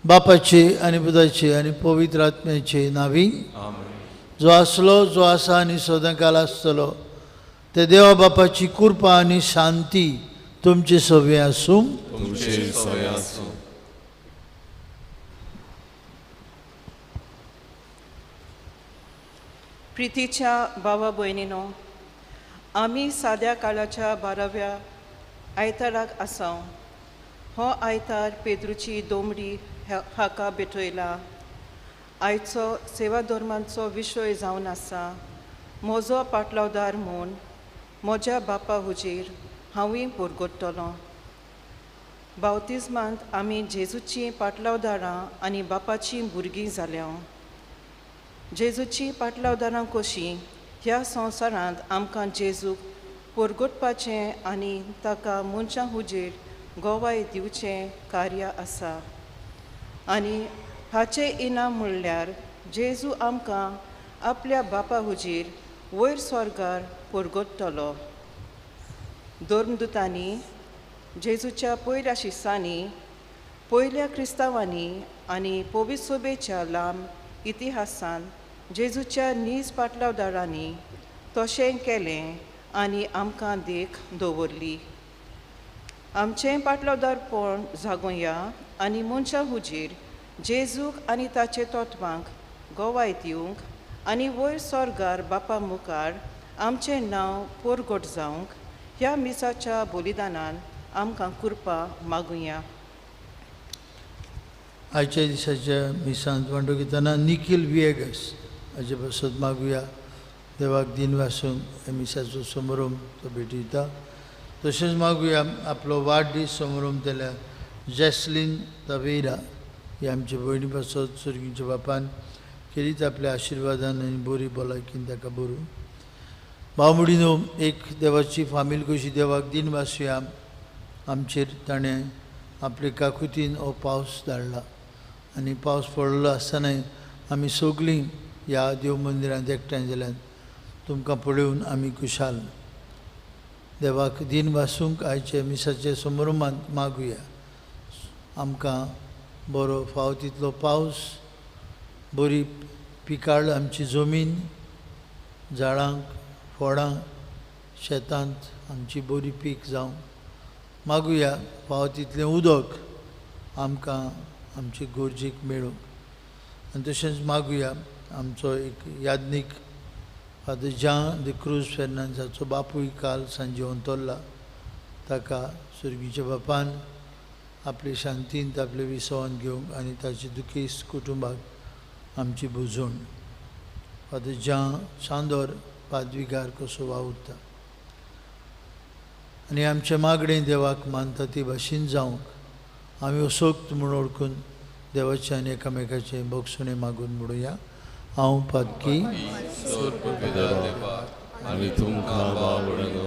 बापाचे आणि पुताचे आणि पवित्र आत्म्याचे नावी जो असलो जो आसा आणि सदांकाल आसतलो ते देवा बापाची कृपा आणि शांती तुमचे सगळे आसूं. प्रितीच्या भावा भयणीनो, आमी साद्या काळाच्या 12व्या आयताराक आसा. हो आयतार पेद्रूची दोमडी हाका भेटयला. आयचो सेवा धर्मांचो विशय जावन आसा. म्हजो पाटलावदार म्हूण म्हज्या बापा हुजीर हांवूय परगट्टलों. बावतिजमांत आमी जेजूची पाटलावदारां आनी बापाचीं भुरगीं जाल्या. जेजूची पाटलावदारां कशीं ह्या संवसारांत आमकां जेजूक परगटपाचें आनी ताका मनशां हुजीर गोवाय दिवचें कार्य आसा. आनी हाचें इनाम म्हणल्यार जेजू आमकां आपल्या बापा हुजीर वयर स्वर्गार परगट्टलो. धर्मदुतांनी जेजूच्या पयल्या शिसांनी पयल्या क्रिस्तांवांनी आनी पवित्र सभेच्या लांब इतिहासान जेजूच्या नीज पाटलावदारांनी तशें केलें आनी आमकां देख दवरली. आमचें पाटलावदारपण जागोया आनी मनशां हुजीर जेजूक आनी ताचे तत्वांक गोवाय दिवंक आनी वयर स्वर्गार बापा मुखार आमचें नांव परगट जावंक ह्या मिसाच्या बलिदानान आमकां कृपा मागुया. आयच्या दिसाच्या मिसांत वांटो घेतना निखिल विएगस हाचे पासत मागुया. देवाक दिन वासूंक ह्या मिसाचो समारंभ तो भेटयता. तशेंच मागुया आपलो वाडदीस समारंभ केल्या जॅस्लीन तवेरा ही आमचे भयणी पासत सर्गीच्या बापान केलीत आपल्या आशिर्वादान आनी बरी भलायकीन ताका बरोवन. भावमडीनो, एक देवाची फामील कशी देवाक दिन वासुया आमचेर ताणें आपले काकुतीन हो पावस धाडला आनी पावस पडलो आसतनाय आमी सगळीं ह्या देव मंदिरांत एकठांय जाल्यात. तुमकां पळोवन आमी खुशाल. देवाक दिन वासूंक आयचे मिसाचे समारंभांत मागुया आमकां बरो फाव तितलो पावस, बरी पिकाळ आमची जमीन, झाडांक फळां शेतांत आमची बरी पीक जावं. मागुया फाव तितलें उदक आमकां आमचे गरजेक मेळूंक. आनी तशेंच मागुया आमचो एक यादनीक फादर जान द क्रूज फेर्नांदाचो बापूय काल सांजे वंतरला. ताका सर्गीच्या बापान आपले शांतींत आपले विसवान घेवंक आनी ताचे दुखेस्त कुटुंबाक आमची बुजवण. फादर जान चांदोर पाद्विगार कसो वावुरता आनी आमचे मागणें देवाक मानता ते भाशेन जावंक आमी असोक्त म्हूण ओळखून देवाचे आनी एकामेकाचे भोगसुणे मागून म्हणुया. हांव पातकी आनी तुमकां बावडलो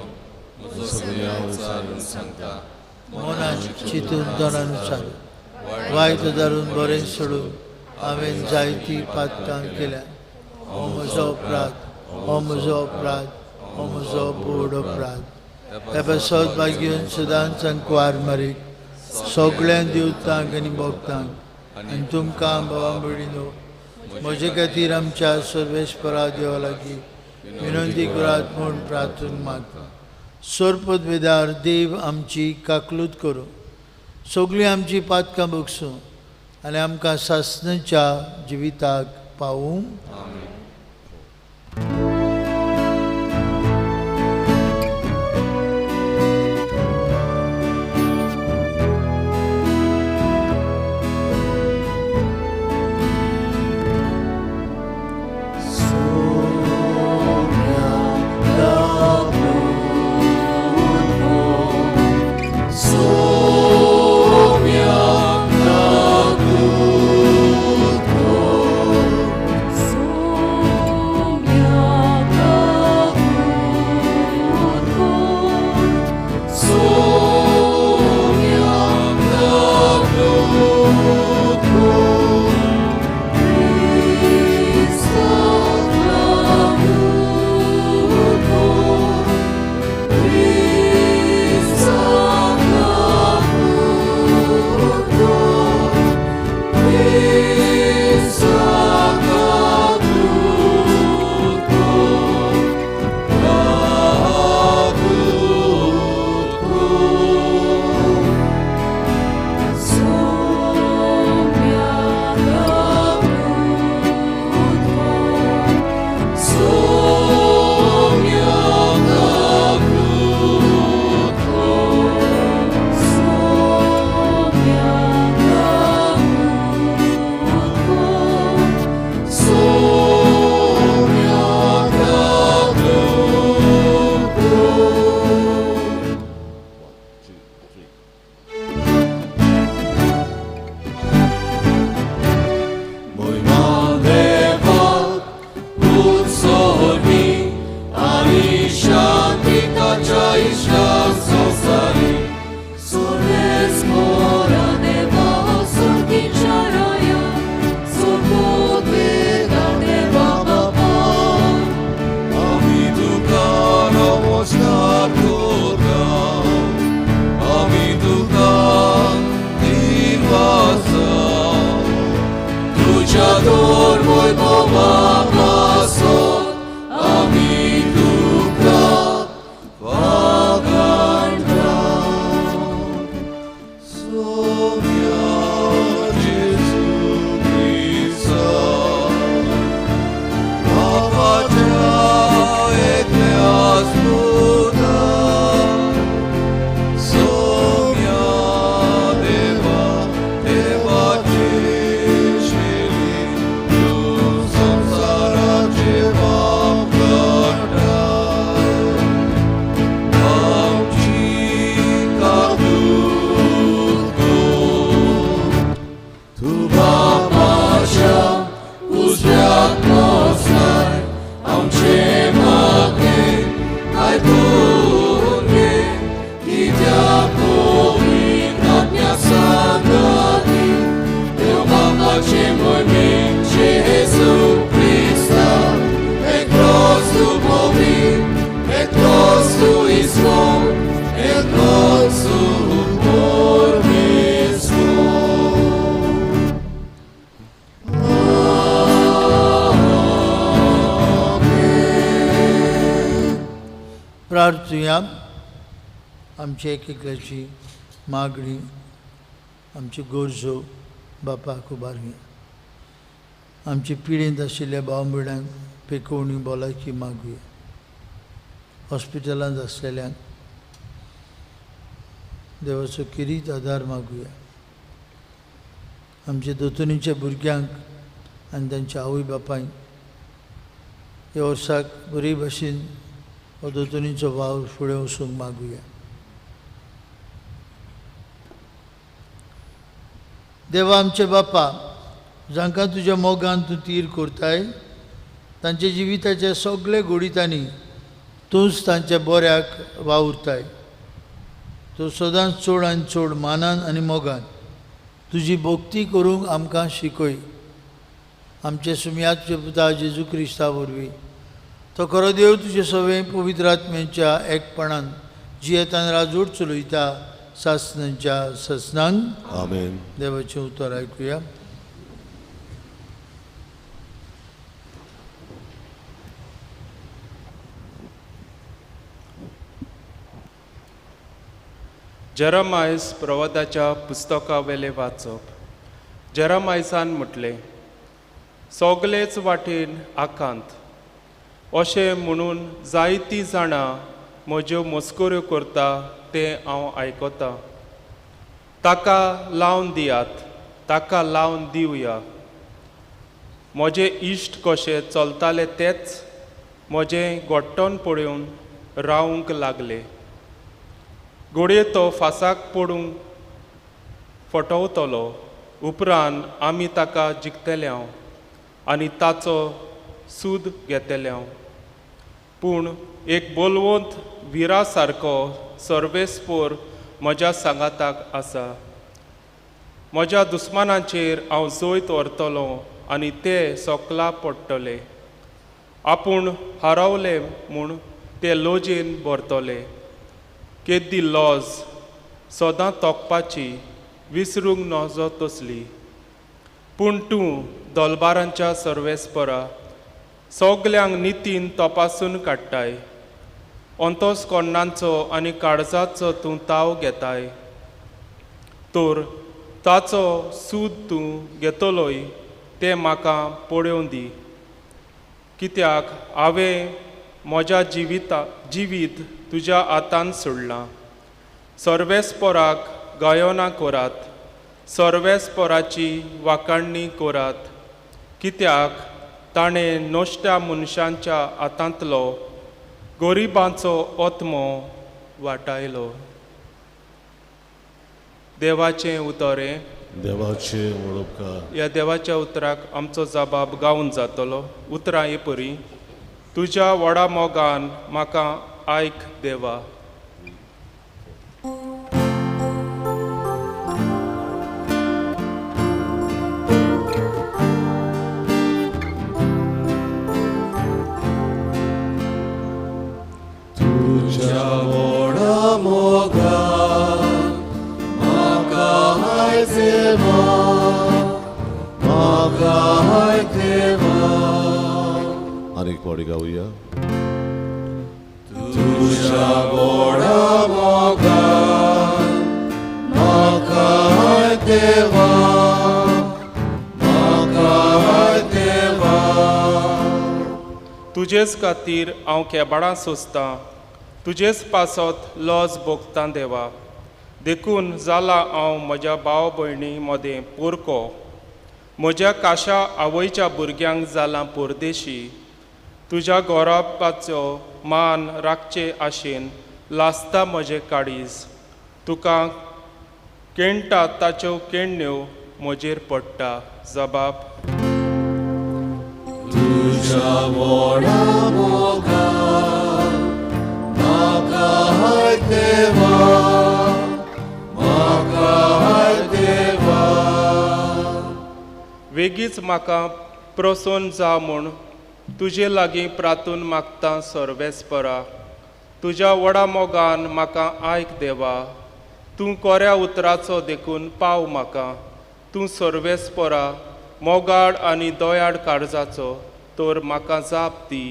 म्हजो सगळ्या उचारून सांगता. मनान चिंतून दोनानुसार वायट दारून बरें सोडून हांवें जायतीं पातकां केल्यात. हो म्हजो अपराध, हो म्हजो अपराध, हो म्हजो बोड अपराध. एबा सौभाग्यवन सदां संकवार मरे सगळ्यां दिवतांक आनी भक्तांक आनी तुमकां भावांबडिनो म्हजे खातीर आमच्या सर्वेस्परा देवा लागीं विनंती करात म्हूण प्रार्थना मागता. सोरपत वेदार देव आमची काकलूत करूं, सगळीं आमची पातकां बगसूं आनी आमकां सासणेच्या जिविताक पावूं. प्रार्थुया. आमची एकल्याची मागणी आमची गरजो बापाक उबारुया. आमची पिडेंत आशिल्ल्या भाव भयणांक पेकोवणी भलायकी मागुया. हॉस्पिटलांत आसलेल्यांक देवाचो किरीत आदार मागुया. आमच्या दोतोनीच्या भुरग्यांक आनी तांच्या आवय बापायक ह्या वर्साक बरे भाशेन हो दोतोनीचो वावर फुडें वचूंक मागुया. देवा आमचे बापा, जांकां तुज्या मोगान तूं तीर करताय, तांच्या जिविताच्या सगळे घोडीतांनी तूंच तांच्या बऱ्याक वावुरताय. तूं सदांच चड आनी चड मानान आनी मोगान तुजी भक्ती करूंक आमकां शिकय. आमचे सुमयाचे पुता जेजू क्रिस्ता वरवीं तो खरो देव तुजे सवे पवित्र आत्म्याच्या एकपणान जियेतान राजवट चलयता सासणांच्या ससनांक आमेन. देवाचें उतर आयकुया. जेरमायस प्रवादाच्या पुस्तका वेले वाचप. जेरमायसान म्हटलें, सोगलेच वाटेन आकांत अशें म्हणून जायतीं जाणां म्हज्यो मस्कऱ्यो करता तें हांव आयकतां. ताका लावन दियात, ताका लावन दिवया. म्हजे इश्ट कशे चलताले तेच म्हजें गोट्टोन पळोवन रावूंक लागले. घोडये तो फासाक पडूंक फटवतलो, उपरांत आमी ताका जिखतले आनी ताचो सूद घेतले. पूण एक बोलवंत विरा सारको सर्वेस्पोर म्हज्या सांगाताक आसा. म्हज्या दुस्मानांचेर हांव जोयत व्हरतलो आनी ते सोकला पडटले. आपूण हारावले म्हूण ते लोजयेन भरतले. केद्दी लॉज सदां तोंकपाची विसरूंक नजो तसली. पूण तूं दोलबारांच्या सर्वेस्परा सोगल्यांक नितीन तपासून काडटाय. अंतस्करणांचो आनी काळजाचो तूं ताव घेताय. तर ताचो सूद तूं घेतलोय तें म्हाका पळोवन दी. कित्याक हांवें म्हज्या जिवीत तुज्या हातांत सोडलां. सर्वेस्पराक गायोना करात, सर्वेस्पराची वाखाणणी करात. कित्याक ताणें नोश्ट्या मनशांच्या हातांतलो गरिबांचो ओत्मो वाटायलो. देवाचें उतरें. देवाचे वळोवकार. ह्या देवाच्या उतराक आमचो जबाब गावून जातलो. उतरां हे परी. तुज्या व्हडा मोगान म्हाका आयक देवा. तुझ्या व्हडा मोगान म्हाका आयक देवा, म्हाका आयक देवा. आनीक पावटी गावया. तुझ्या व्हडा मोगान म्हाका आयक देवा, म्हाका आयक देवा. तुजेच खातीर हांव केबाडां सोंसतां. तुजेच पासत लॉज भोगतां देवा. देखून जाला हांव म्हज्या भाव भयणी मदें पोरको. म्हज्या काशा आवयच्या भुरग्यांक जालां परदेशी. तुज्या गोरापाचो मान राखचे आशेन लासता म्हजें काळीज. तुका केणटा ताच्यो केण्ण्यो म्हजेर पडटा. जबाब. तुझ्या व्हडा मोगान म्हाका आयक देवा, म्हाका आयक देवा. वेगीच म्हाका प्रसन्न जा म्हूण तुजे लागीं प्रार्थून मागतां सर्वेस्परा. तुज्या व्हडा मोगान म्हाका आयक देवा. तूं कोऱ्या उतराचो देखून पाव म्हाका. तूं सर्वेस्परा मोगाड आनी दोयाड काळजाचो. तर म्हाका जाप दी.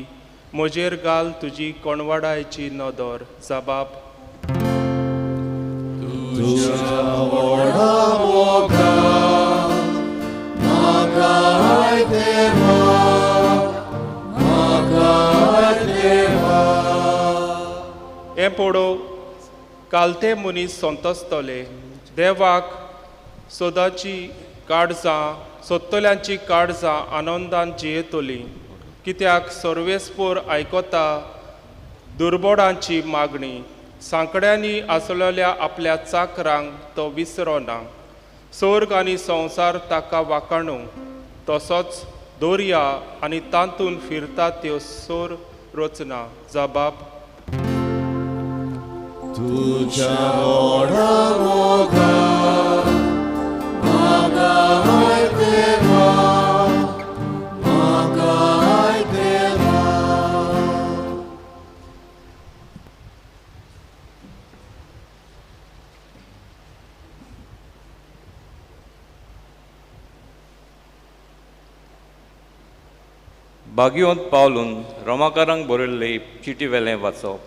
म्हजेर घाल तुजी कोणवाडायची नदर. जबाब. तुझ्या व्हडा मोगान म्हाका आयक देवा, म्हाका आयक देवा. हें पळोव कालते मनीस संतोस्तले. देवाक सोदाची काळजां, सोदतल्यांची काळजां आनंदान जियेतलीं. कित्याक सर्वेस्पोर आयकता दुर्बोडांची मागणी. सांकड्यांनी आसलेल्या आपल्या चाकरांक तो विसरोना. सर्ग आनी संवसार ताका वाखाणू. तसोच दर्या आनी तांतून फिरता त्यो सोर रचना. जबाब. तुझ्या व्हडा मोगान म्हाका आयक देवा, म्हाका आयक देवा. बागयोंत पावलून रोमाकारांक बरयल्ले चिटी वेलें वाचप.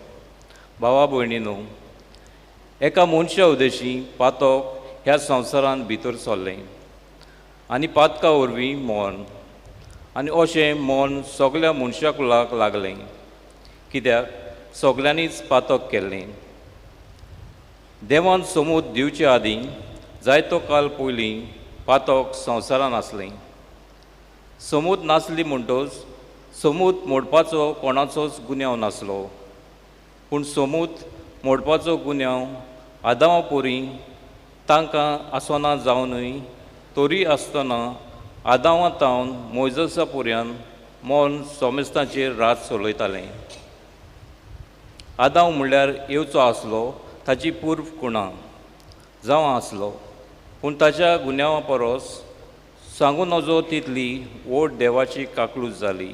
भावा भयणीनो, एका मनशा उदेशी पातोक ह्या संवसारांत भितर सरलें आनी पातका वरवीं मरण, आनी अशें मरण सगल्या मनशाकुलाक लागलें, कित्याक सगल्यांनीच पातक केल्लें. देवान समूद दिवचे आदीं जायतो काल पयलीं पातक संवसारान आसलें. समूद नासली म्हणटच समूद मोडपाचो कोणाचोच गुन्यांव नासलो, पूण समूद मोडपाचो गुन्यांव आदामा पोरीं तांकां आसना जावनूय तोरी आसतना आदामा तावन मोइजसा पर्यंत मरण सोमेस्तांचेर रात चलयतालें. आदाम म्हणल्यार येवचो आसलो ताची पूर्व कुणां जावं आसलो, पूण ताच्या गुन्यांवा परस सांगून नजो तितली वोट देवाची काकलूच जाली.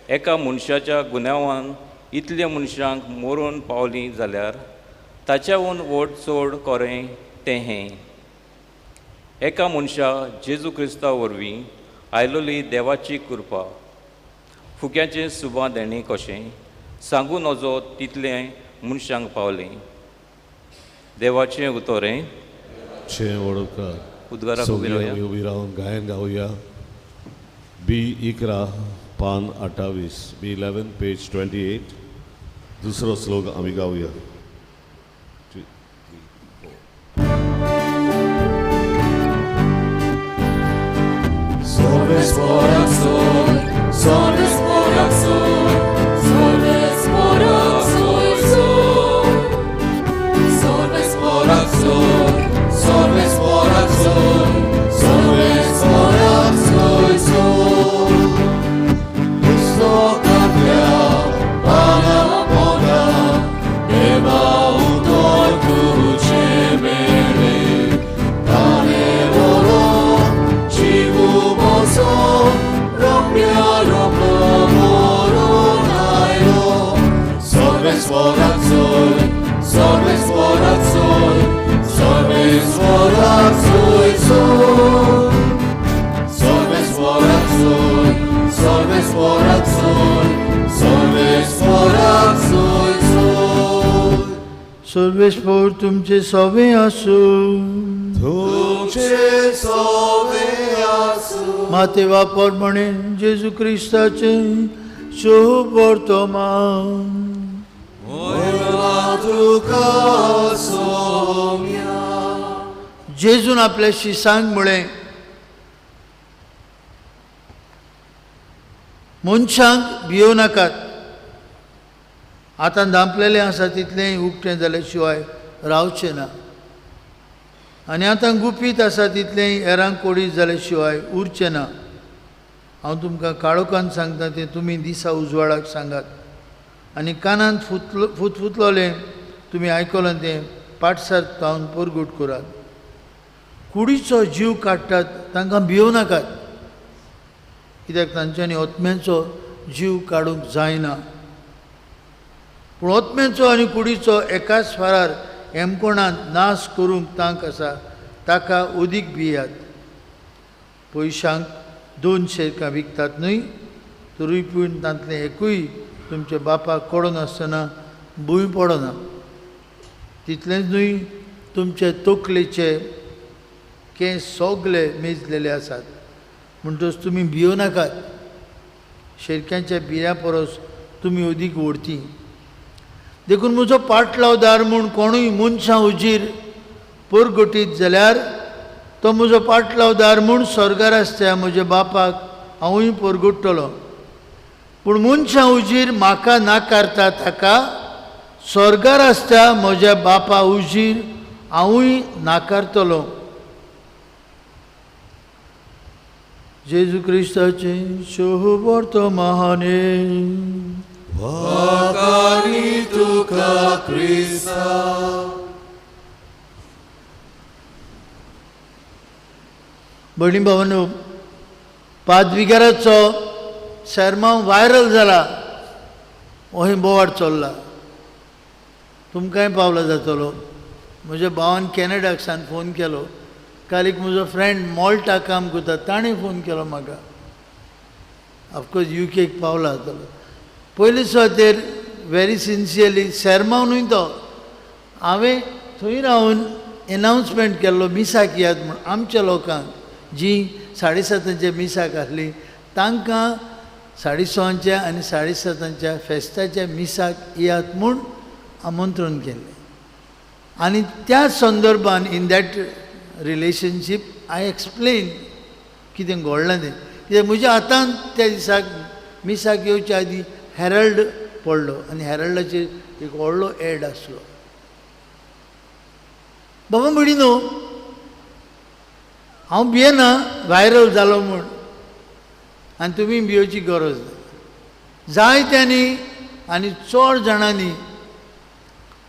एका मनशाच्या गुन्यांवान इतल्या मनशांक मरून पावलीं जाल्यार ताच्याहून वोट चड कोरें तें हें. एका मनशा जेजू क्रिस्ता वरवीं आयलोली देवाची कृपा फुक्याचें सुबां देणी कशें सांगून नजो तितलें मनशांक पावलें. देवाचें उतोरें उद्गाराक उबी रावया. उबी रावन गायन गावया. बी इकरा पान 28, B11 पेज 28. दुसरो श्लोक आमी गावया. Solves por axol, solves por axol, solves por axol, solves por axol, solves por axol, solves por axol, Cristo cambia para moda, Eva udor kuche mele, Tane loro, Chivu moso, Rompia rompo moro nairo, solves por axol, solves por axol, solves por axol, solves por axol, solves por axol, solves por axol, Sarvesh पौर तुमचे सवे आसू. तुमचे सोवे आसू. माते वापर म्हणेन जेजू क्रिस्ताचे शुभ वर्तमान. तुका सोम्या. जेजून आपल्या शिसांक म्हळें, मनशांक भियो नाकात. आतां धांपलेलें आसा तितलेंय उकतें जाल्या शिवाय रावचें ना, आनी आतां गुपीत आसा तितलेंय हेरांक कोडीत जाल्या शिवाय उरचें ना. हांव तुमकां काळोखान सांगता तें तुमी दिसा उजवाडाक सांगात, आनी कानांत फुतफुतलोलें तुमी आयकलां तें पाठसार पावन परगूट करात. कुडीचो जीव काडटात तांकां भियो नाकात, कित्याक तांच्यांनी ओत्म्याचो जीव काडूंक जायना. पूण ओत्म्याचो आनी कुडीचो एकाच फारार हेमकोणान नाश करूंक तांक आसा, ताका उदीक भियात. पयशांक 2 शेरकां विकतात न्हय, तरूय पूण तांतलें एकूय तुमच्या बापाक कळोन आसतना भूंय पडना. तितलेंच न्हय, तुमचे तकलेचे केंस सगळे मेजलेले आसात, म्हणटच तुमी भियो नाकात. शेरक्यांच्या बिऱ्या परस तुमी उदीक व्हरती. देखून म्हजो पाटलावदार म्हूण कोणूय मनशां उजीर परगटीत जाल्यार तो म्हजो पाटलावदार म्हूण स्वर्गार आसता म्हज्या बापाक हांवूय परगट्टलो. पूण मनशां उजीर म्हाका नाकारता ताका स्वर्गार आसता म्हज्या बापा उजीर हांवूय नाकारतलो. जेजू क्रिस्ताचे शुभ वर्तमाने. वाकानी तुका क्रिस्ता. भयणी भावांनो, पादविकाराचो शर्माव व्हायरल जाला, हो बोवाड चल्ला. तुमकांय पावलो जातलो. म्हज्या भावान कॅनडाक सावन फोन केलो. काल एक म्हजो फ्रेंड मॉल्टा काम करता, ताणें फोन केलो म्हाका ऑफकोर्स UK पावला जातलो. पयले सुवातेर व्हेरी सिन्सियरली सेर्मावनूय तो हांवें थंय रावन एनावन्समेंट केल्लो मिसाक याद म्हूण आमच्या लोकांक जी 7:30 मिसाक आसली तांकां 6:30 आनी 7:30 फेस्ताच्या मिसाक याद म्हूण आमंत्रण केल्लें. आनी त्या संदर्भान in that relationship I explain कितें घडलां तें. कित्याक म्हज्या हातान त्या दिसाक मिसाक येवच्या आदीं हेरल्ड पडलो आनी हेरल्डाचेर एक व्हडलो एड आसलो. बाबा म्हणिनो हांव भियेना व्हायरल जालो म्हूण आनी तुमी भियोवची गरज ना. जायत्यांनी आनी चड जाणांनी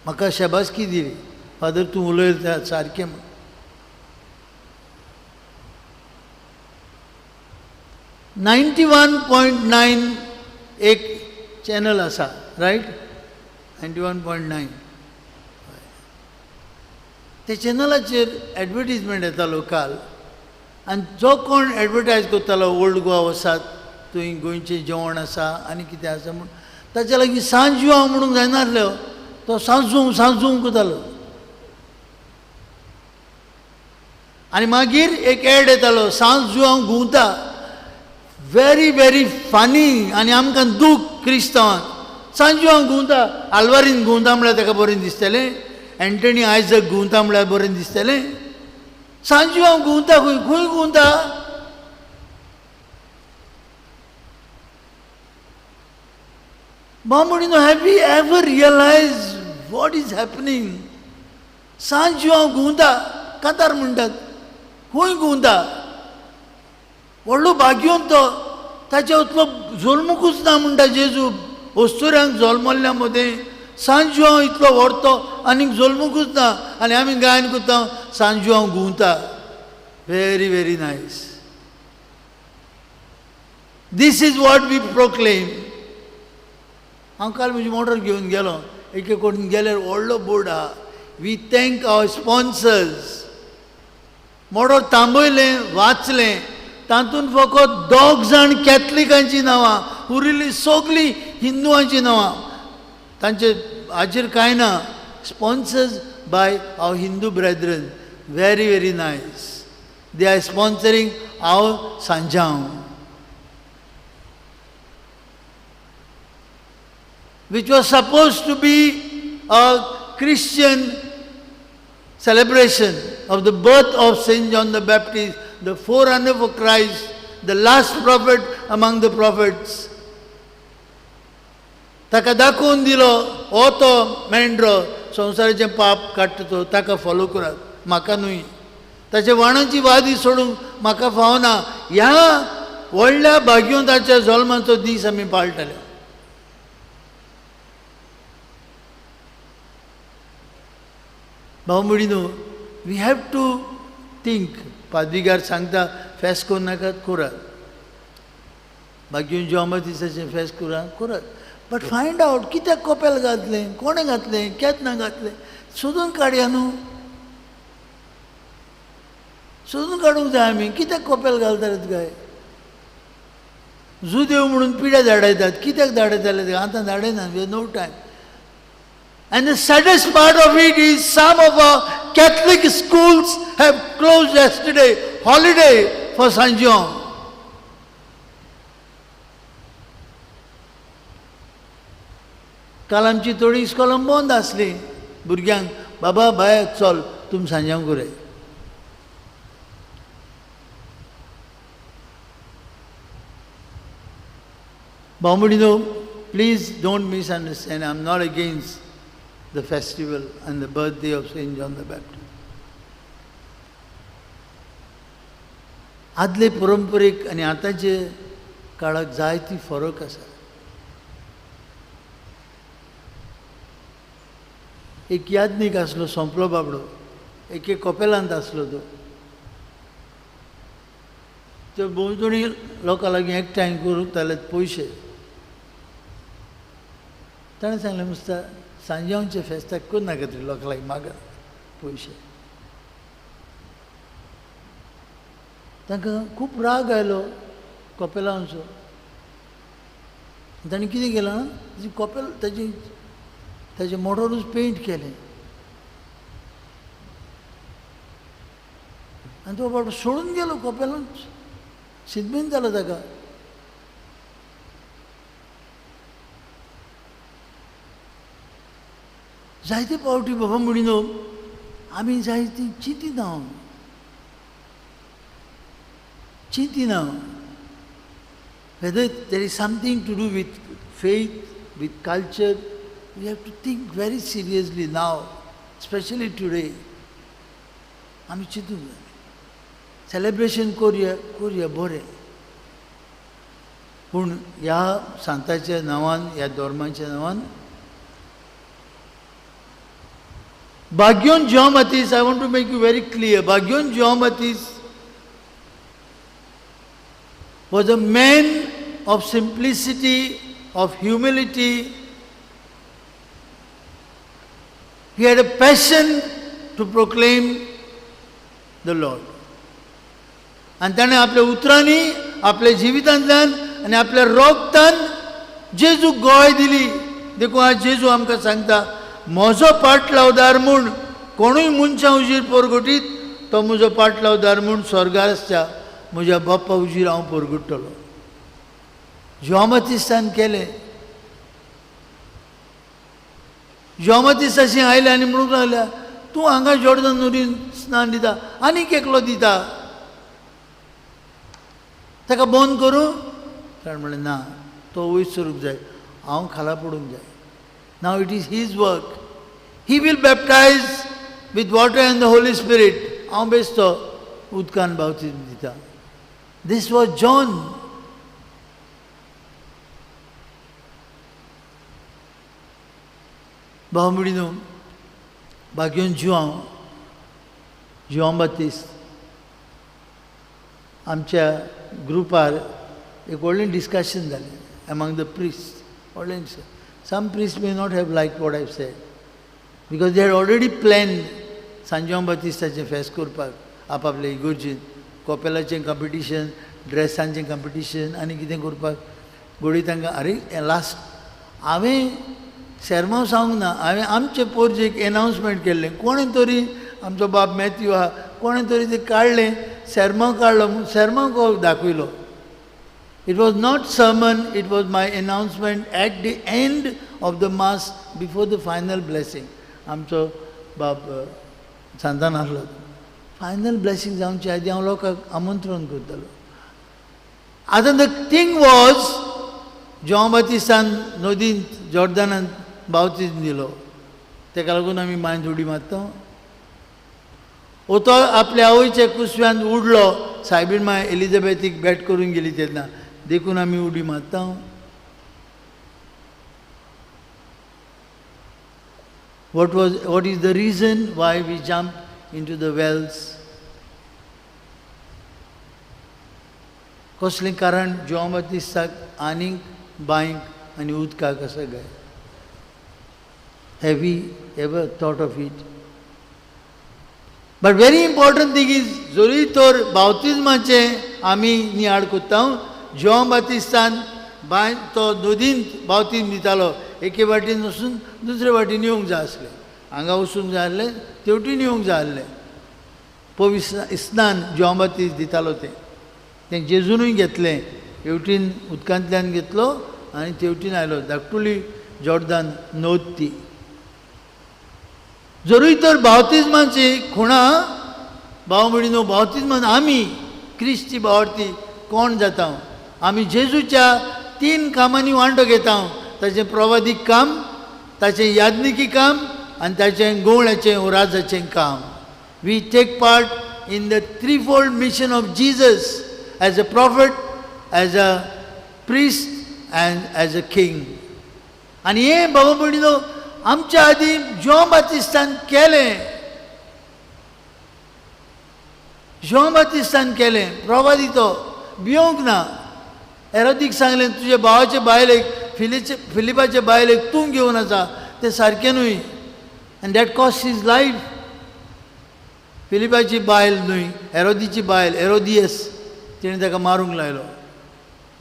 म्हाका शाबासकी दिली, फादर तूं उलयता सारकें म्हूण. .9 एक चॅनल आसा रायट, 91.9 त्या चॅनलाचेर एडवर्टिजमेंट येतालो काल. आनी जो कोण एडवर्टायज करतालो ओल्ड गोवा वसात थंय गोंयचें जेवण आसा आनी कितें आसा म्हूण ताच्या लागीं सांजू हांव म्हणूंक जायनासलो, तो सांजू सांजू करतालो. आनी मागीर एक एड येतालो सांजू हांव गुंवता. व्हेरी व्हेरी फनी आनी आमकां दूख क्रिस्तांवांक. सांजू हांव गुंवता, आल्वारीन गुंवता म्हळ्यार ताका बरें दिसतलें, एंटनी आयजक गुंवता म्हळ्यार बरें दिसतलें. सांजू हांव गुंवता खंय खंय गुंवता. म्हणून have you ever realize what is happening. सांजू हांव गुंवता कातार म्हणटात, खंय गुंवता. व्हडलो भाग्योन तो, ताच्या उतलो जल्मूकूच ना म्हणटा जेजू. ओस्तोऱ्यांक जल्मल्ल्या मदें सांजू हांव इतलो व्हरतो आनीक जल्मूकूच ना. आनी आमी गायन करता सांजू हांव गुंवता. Very very nice. This is what we proclaim. हांव काल म्हजी मोटर घेवन गेलो, एके कडेन गेल्यार व्हडलो बोर्ड आहा, we thank our sponsors. Motor थांबयलें वाचलें, तातूंत फकत 2 जाण कॅथलिकांची नांवां, उरिल्लीं सगलीं हिंदुवांची नांवां. तांचे हाचेर कांय ना. Sponsors by our Hindu brethren. Very very nice. They are sponsoring our सांजांव, which was supposed to be a Christian celebration of the birth of Saint John the Baptist, the forerunner for Christ, the last prophet among the prophets. ताका दाखोवन दिलो हो तो मेंढरो संवसाराचें पाप काडटा तो, ताका फॉलो करात, म्हाका न्हय. ताचे वाणाची वादी सोडूंक म्हाका फावना. ह्या व्हडल्या भाग्योताच्या जल्माचो दीस आमी पाळटले. भाऊ म्हणिनो वी हॅव टू थिंक. पाद्रीगार सांगता फेस्त करूं नाकात, करात. भाग्योन जेवमा दिसाचें फेस्त करात. बट फायंड आवट कित्याक कोपेल घातलें, कोणें घातलें, केन्ना घातलें, सोदून काडया न्हू. सोदून काडूंक जाय आमी. कित्याक कोपेल घालतात काय. झू देव म्हणून पिड्या धाडयतात, कित्याक धाडयताले ते आतां धाडयना. We have no time. And the saddest part of it is some of our Catholic schools have closed yesterday, holiday for St. John. काल आमची थोडी इस्कॉलां बंद आसली. भुरग्यांक बाबा भायर चल तुम सांजांव करे. Baumudino, please don't misunderstand. I am not against the festival and the birthday of Saint John the Baptist. आदले परंपरेक आनी आतांचे काळाक जायती फरक आसा. एक यादनीक आसलो सोंपलो बाबडो, एके कपेलांत आसलो तो. त्यो भोंवतणी लोकां लागीं एकठांय करूंक ताले पयशे. ताणें सांगलें मुस्ता सांजांवचे फेस्ताक करनाका तरी लोकां लागीं मागा पयशे. तांकां खूब राग आयलो कपेलांचो. ताणें कितें केलें जाणा, ताची कॉपेल ताचे मोटरूच पेंट केलें आनी तो बाबा सोडून गेलो कॉपेलांच, सिद्धबीन जालो ताका. जायते पावटी बाबा म्हणिनो आमी जायती चिंतिना whether there is something to do with faith, with culture. We have to think very seriously now, especially today. आमी चिंतूंक जाय. सेलेब्रेशन कोरया बरें, पूण ह्या सांताच्या नांवान, ह्या धर्माच्या नांवान Bhagyon John Baptist, I want to make you very clear. Bhagyon John Baptist was a man of simplicity, of humility. He had a passion to proclaim the Lord. आणि ताणें आपल्या उतरांनी, आपल्या जिवितांतल्यान आनी आपल्या रोगतान जेजूक गोवाय दिली. देखून आज जेजू आमकां सांगता, म्हजो पाटलावदार म्हूण कोणूय मनशां उजीर परगटीत, तो म्हजो पाटलावदार म्हूण स्वर्गार आसता, म्हज्या बाप्पा उजीर हांव परगट्टलो. जॉन केलें. जॉन आयले आनी म्हणूंक लागल्या, तूं हांगा जॉर्डन न्हंयेन स्नान दिता, आनीक एकलो दिता, ताका बंद करूं? ताणें म्हणलें ना, तो वयर सरूंक जाय, हांव खाला पडूंक जाय. Now it is his work. He will baptize with water and the Holy Spirit. हांव बेश्तो उदकान बावतिजम दिता. This was John. भाव म्हणिनो, बागेवन John Baptist आमच्या ग्रुपार एक व्हडलें डिस्कशन जालें among the priests. व्हडलें Some priests may not have liked what I've said, because they had already planned San John Baptistaचे फेस्त करपाक आपआपल्या इगोर्जीन, कॉपेलाचें कॉम्पिटिशन, ड्रेसांचें कॉम्पिटिशन आनी कितें करपाक. घोडी तांकां अरे लास्ट हांवें शर्मा सांगूंक ना, हांवें आमचे पोरजेक एनावन्समेंट केल्लें, कोणें तरी आमचो बाब मॅथ्यू आहा, कोणें तरी तें काडलें, शर्मा काडलो, शर्माक दाखयलो. It was not sermon, it was my announcement at the end of the mass before the final blessing. आमचो बाब सांतान आसलो. फायनल ब्लेसिंग जावचे आदी हांव लोकांक आमंत्रण करतालो. आतां द थिंग वॉज, जॉन बातिस्तान नदींत जॉर्दानांत बावतिजम दिलो, तेका लागून आमी मायंत उडी मारता. तो आपल्या आवयच्या कुसव्यान उडलो, सायबीण माय एलिझाबेथीक भेट करून गेली तेन्ना, देखून आमी उडी मारता. What is the reason why we jump into the wells? कसलें कारण जॉन बातिस्ताक आनीक बांयक आनी उदकाक आसा काय? Have we ever thought of it? But very important thing is, जरी तर बावतिजमाचें आमी नियाड कोत्ता, जॉन बातिस्तान बाय तो नदींत बावतिजम दितालो, एके वाटेन वचून दुसरे वाटेन येवंक जाय आसलें, हांगा वचूंक जाय आसलें, तेवटेन येवंक जाय आसलें. पवित्र स्नान जॉन बातिस्ट दितालो तें जेजूनूय घेतलें, हेवटेन उदकांतल्यान घेतलो आनी तेवटेन आयलो, धाकटुली जॉर्दान नोद ती. जरूय तर बावतिजमाची खुणा भाव म्हणिनो, बावतिजमान आमी क्रिस्ती बावरती कोण जाता? आमी जेजूच्या 3 कामांनी वांटो घेता, ताचें प्रवादीक काम, ताचें याज्ञिकी काम आनी ताचें गोवळ्याचें वा राजाचें काम. We take part in the threefold mission of Jesus, as a prophet, as a priest and as a king. आनी हें बाबा म्हणिनो आमच्या आदी जॉन बातिस्तान केलें. जॉन बातिस्तान केलें, प्रवादी तो भियोंक ना. हेरोदीक सांगलें, तुज्या भावाचे बायलेक, फिलिपाचे बायलेक तूं घेवन आसा, तें सारकें न्हय. And that cost his life. फिलिपाची बायल न्हय, हेरोदीची बायल, हेरोदियस, तिणें ताका मारूंक लायलो.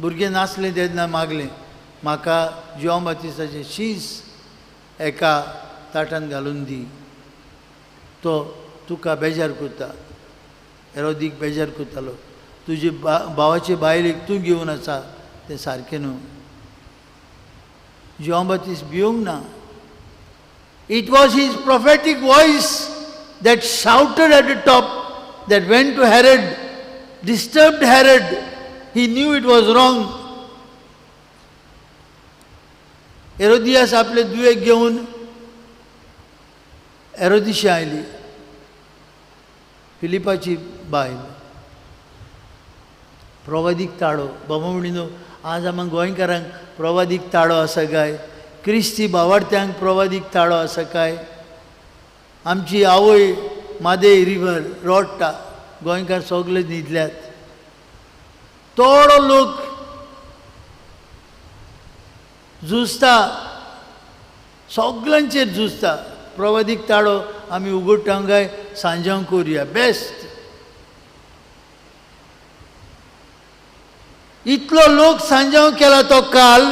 भुरगें नासलें तेन्ना मागलें, म्हाका जॉन बातिस्ताचें शीस एका ताटान घालून दी, तो तुका बेजार करता. हेरोदीक बेजार करतालो, तुजे भावाचे बायलेक तूं घेवन आसा तें सारकें न्हू. जॉन बातिस्ट भिवूंक ना. It was his prophetic voice that shouted at the top, that went to Herod, disturbed Herod. He knew it was wrong. Herodias आपले दुयेक घेवन हेरोदिशी आयली, फिलिपाची बायल. प्रवादीक ताळो. बाबा म्हणिनो आज आमकां गोंयकारांक प्रवादीक ताळो आसा काय? क्रिस्ती भावार्थ्यांक प्रवादीक ताळो आसा काय? आमची आवय मादे रिवर रोडटा, गोंयकार सगळे न्हिदल्यात. थोडो लोक झुजता, सगळ्यांचेर झुजता. प्रवादीक ताळो आमी उगडटांक काय सांजांक करुया, बेस्ट. इतलो लोक सांजांक केला तो काल.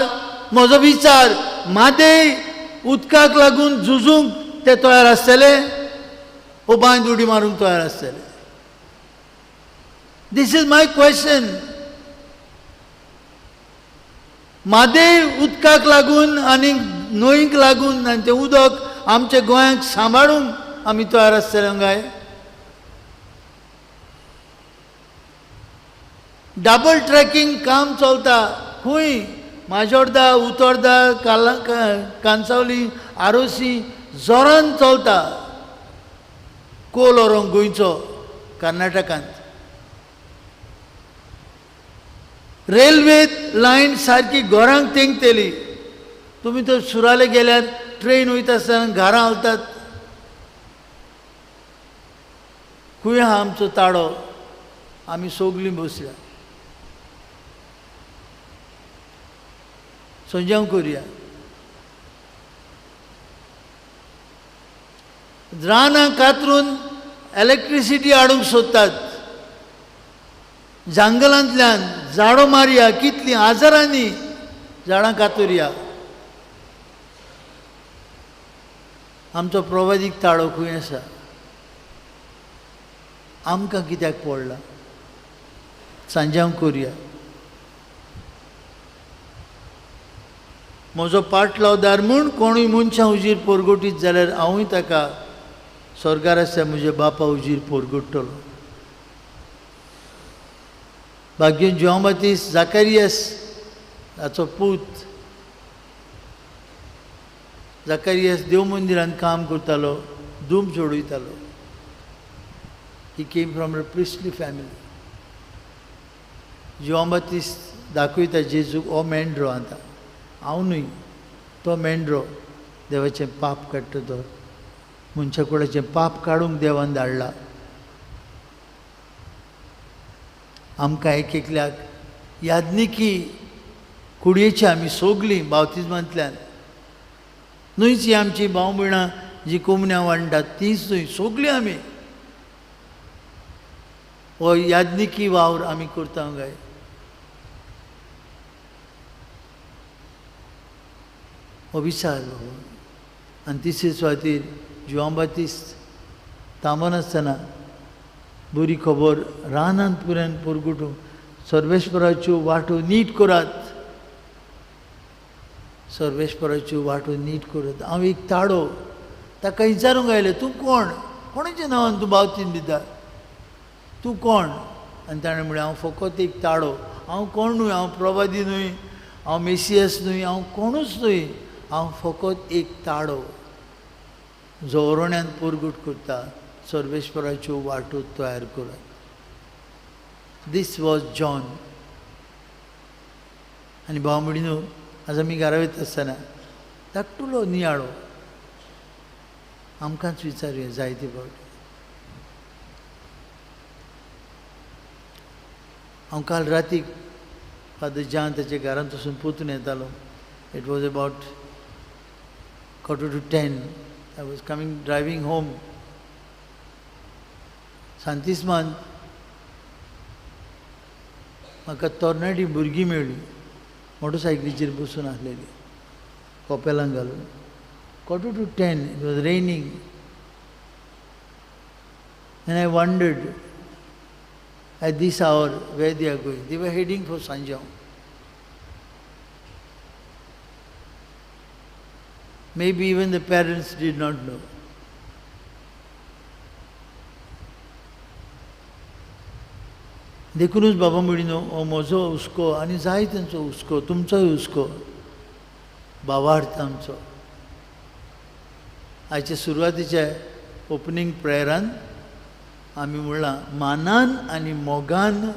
म्हजो विचार, मादे उदकाक लागून झुजूंक ते तयार आसतले, वो बांयत उडी मारूंक तयार आसतले? दिस इज माय क्वेश्चन. मादे उदकाक लागून आनी न्हंयक लागून आनी तें उदक आमच्या गोंयांक सांबाळूंक आमी तयार आसतले काय? डबल ट्रॅकिंग काम चलता खंय? माजोर्दा, उतोर्दा, कांसावली, आरोसी जोरान चलता. कोल व्हरोंक गोंयचो कर्नाटकांत. रेल्वे लायन सारकी घरांक तेंगतेली. तुमी तर सुराले गेल्यार ट्रेन वयता आसतना घरां हालतात. खंय आहा आमचो ताळो? आमी सोगलीं बसल्या. संजाव करुया. रानां कातरून इलेक्ट्रिसिटी हाडूंक सोदतात. जंगलांतल्यान झाडां मारया, कितलीं हजारांनी झाडां कातुरया. आमचो प्रवादीक ताळो खंय आसा? आमकां कित्याक पडला? सांजाव करुया. म्हजो पाटलावदार म्हूण कोणूय मनशां उजीर पोरगोटीत जाल्यार हांवूय ताका स्वर्गार आसा म्हज्या बापा उजीर पोरगोडटलो. भाग्येन जॉन बातिस्ट जाकारियास हाचो पूत. जाकारियास देव मंदिरांत काम करतालो, धूम सोडयतालो. He came from a priestly family. John बातिस्ट दाखयता जेजूक हो मेंढरो आतां. हांव न्हय, तो मेंढरो देवाचें पाप काडटा. तो मनशा कुळाचें पाप काडूंक देवान धाडला. आमकां एक एकल्याक याज्ञिकी कुडयेची आमी सोगलीं बावतिजमांतल्यान, न्हयच ही आमची भाव भयणां जी कोमण्यां वांटात तींच न्हय, सोगलीं आमी हो याज्ञिकी वावर आमी करता काय? हो विचार बाबा. आनी तिसरे सुवातेर जॉन बातिस्ट तामन आसतना बरी खबर रानांत पुरान पोरगुटूंक सर्वेश्वराच्यो वाटो नीट करात. सर्वेश्वराच्यो वाटो नीट करात. हांव एक ताळो ताका विचारूंक आयलें, तूं कोण? कोणाच्या नांवान तूं बावतीन दिता? तूं कोण? आनी ताणें म्हळें, हांव फकत एक ताळो. हांव कोण न्हय, हांव प्रवादी न्हय, हांव मेसियस न्हय, हांव कोणूच न्हय. हांव फकत एक ताळो जो अरोण्यान पोरगूट करता. सर्वेश्वराच्यो वाटो तयार करात. This was John. आनी भाव म्हणिनो आज आमी घरा वयता आसतना धाकटुलो नियाळो आमकांच विचारुया जायते फावटी. हांव काल रातीक फादर जॉन ताच्या घरांत वचून पोतून येतालो. It was about 9:45. I was driving home. सांतिस्मान म्हाका तरणाटी भुरगीं मेळ्ळीं. मोटरसायकलीचेर बसून आसलेली कॉपेलांक घालून 9:45 it was raining and I wondered at this hour where they are going. They were heading for Sanjang. Maybe even the parents did not know. देखूनच बाबा म्हणिनो हो म्हजो हुस्को आनी जाय तांचो हुस्को तुमचोय हुस्को भावार्थ आमचो आयच्या सुरवातीच्या ओपनिंग प्रेयरान आमी म्हणलां मानान आनी मोगान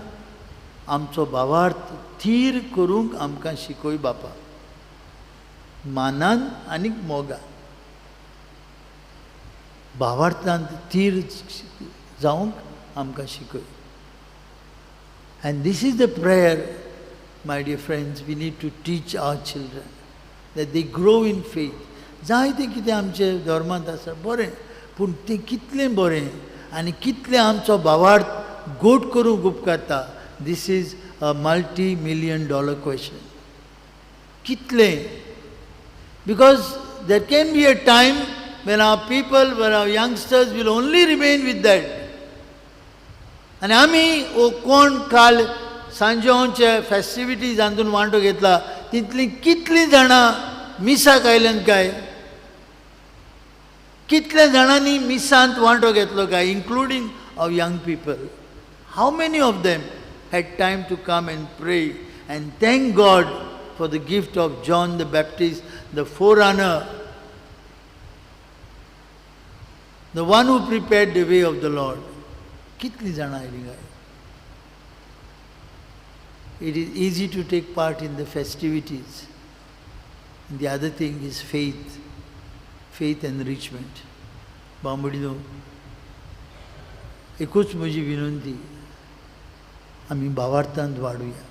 आमचो भावार्थ थीर करूंक आमकां शिकय बापा मानान आनी मोगान भावार्थांत थीर जावंक आमकां शिकय. And this is the prayer, my dear friends, we need to teach our children, that they grow in faith. जाय तें कितें आमचे धर्मांत आसा बरें, पूण तें कितलें बरें आनी कितलें आमचो भावार्थ गोड करूंक उपकारता. This is a multi-million-dollar question. कितलें? Because there can be a time when our people, when our youngsters will only remain with that. आनी आमी हो कोण काल सांजोवचे फेस्टिविटीज हातून वांटो घेतला तितलीं कितलीं जाणां मिसाक आयल्यात काय कितल्या जाणांनी मिसांत वांटो घेतलो काय including our young people. How many of them had time to come and pray and thank God for the gift of John the Baptist, the forerunner, the one who prepared the way of the Lord. कितली जाणां आयलीं काय. It is easy to take part in the festivities. And the other thing is faith, faith enrichment. बांबडीनो एकूच म्हजी विनंती आमी भावार्थांत वाडुया.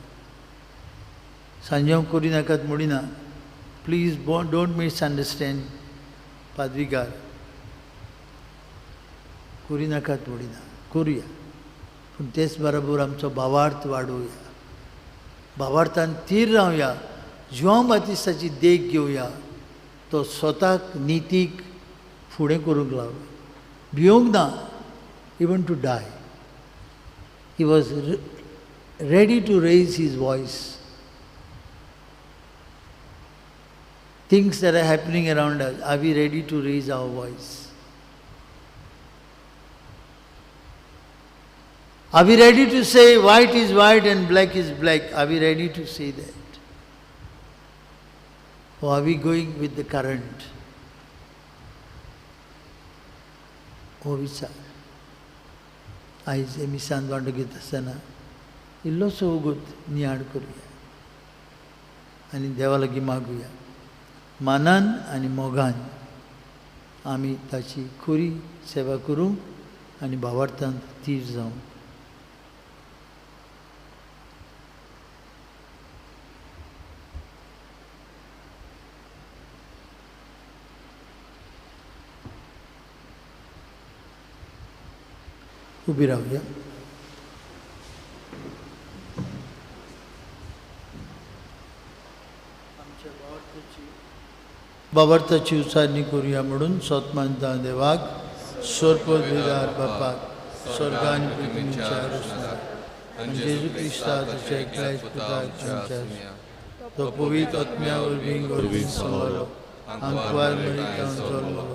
सांजांव करी नाकात म्हणिना, please don't misunderstand पाद्रीकार, करी नाकात म्हणिना, करुया, पूण तेच बरोबर आमचो भावार्थ वाडोवया, भावार्थान थीर रावया, जुआंव बातिस्ताची देख घेवया, तो स्वताक नितीक फुडें करूंक लागलो, भिवंक ना, even to die. He was ready to raise his voice. Things that are happening around us, are we ready to raise our voice? Are we ready to say white is white and black is black? Are we ready to say that? Or are we going with the current? Oh, विचार. आयज मिसान वांटो घेत आसतना इल्लोसो वगत नियाळ करुया आनी देवा लागीं मागुया. मानान आनी मोगान आमी ताची खरी सेवा करूंक आनी भावार्थांत थीर जावंक. उभी राहूया. भावार्थाची उचारणी करूया म्हणून सोतमानता देवाक, स्वर्गोद्गार बापाक, स्वर्ग आनी पृथ्वीच्या रचनाक आनी जेजू क्रिस्ता तुज्या एकल्याच पुताक आमच्या तो पवित्र आत्म्या वरवीं संवलो आंकवार मरिकावन जल्मलो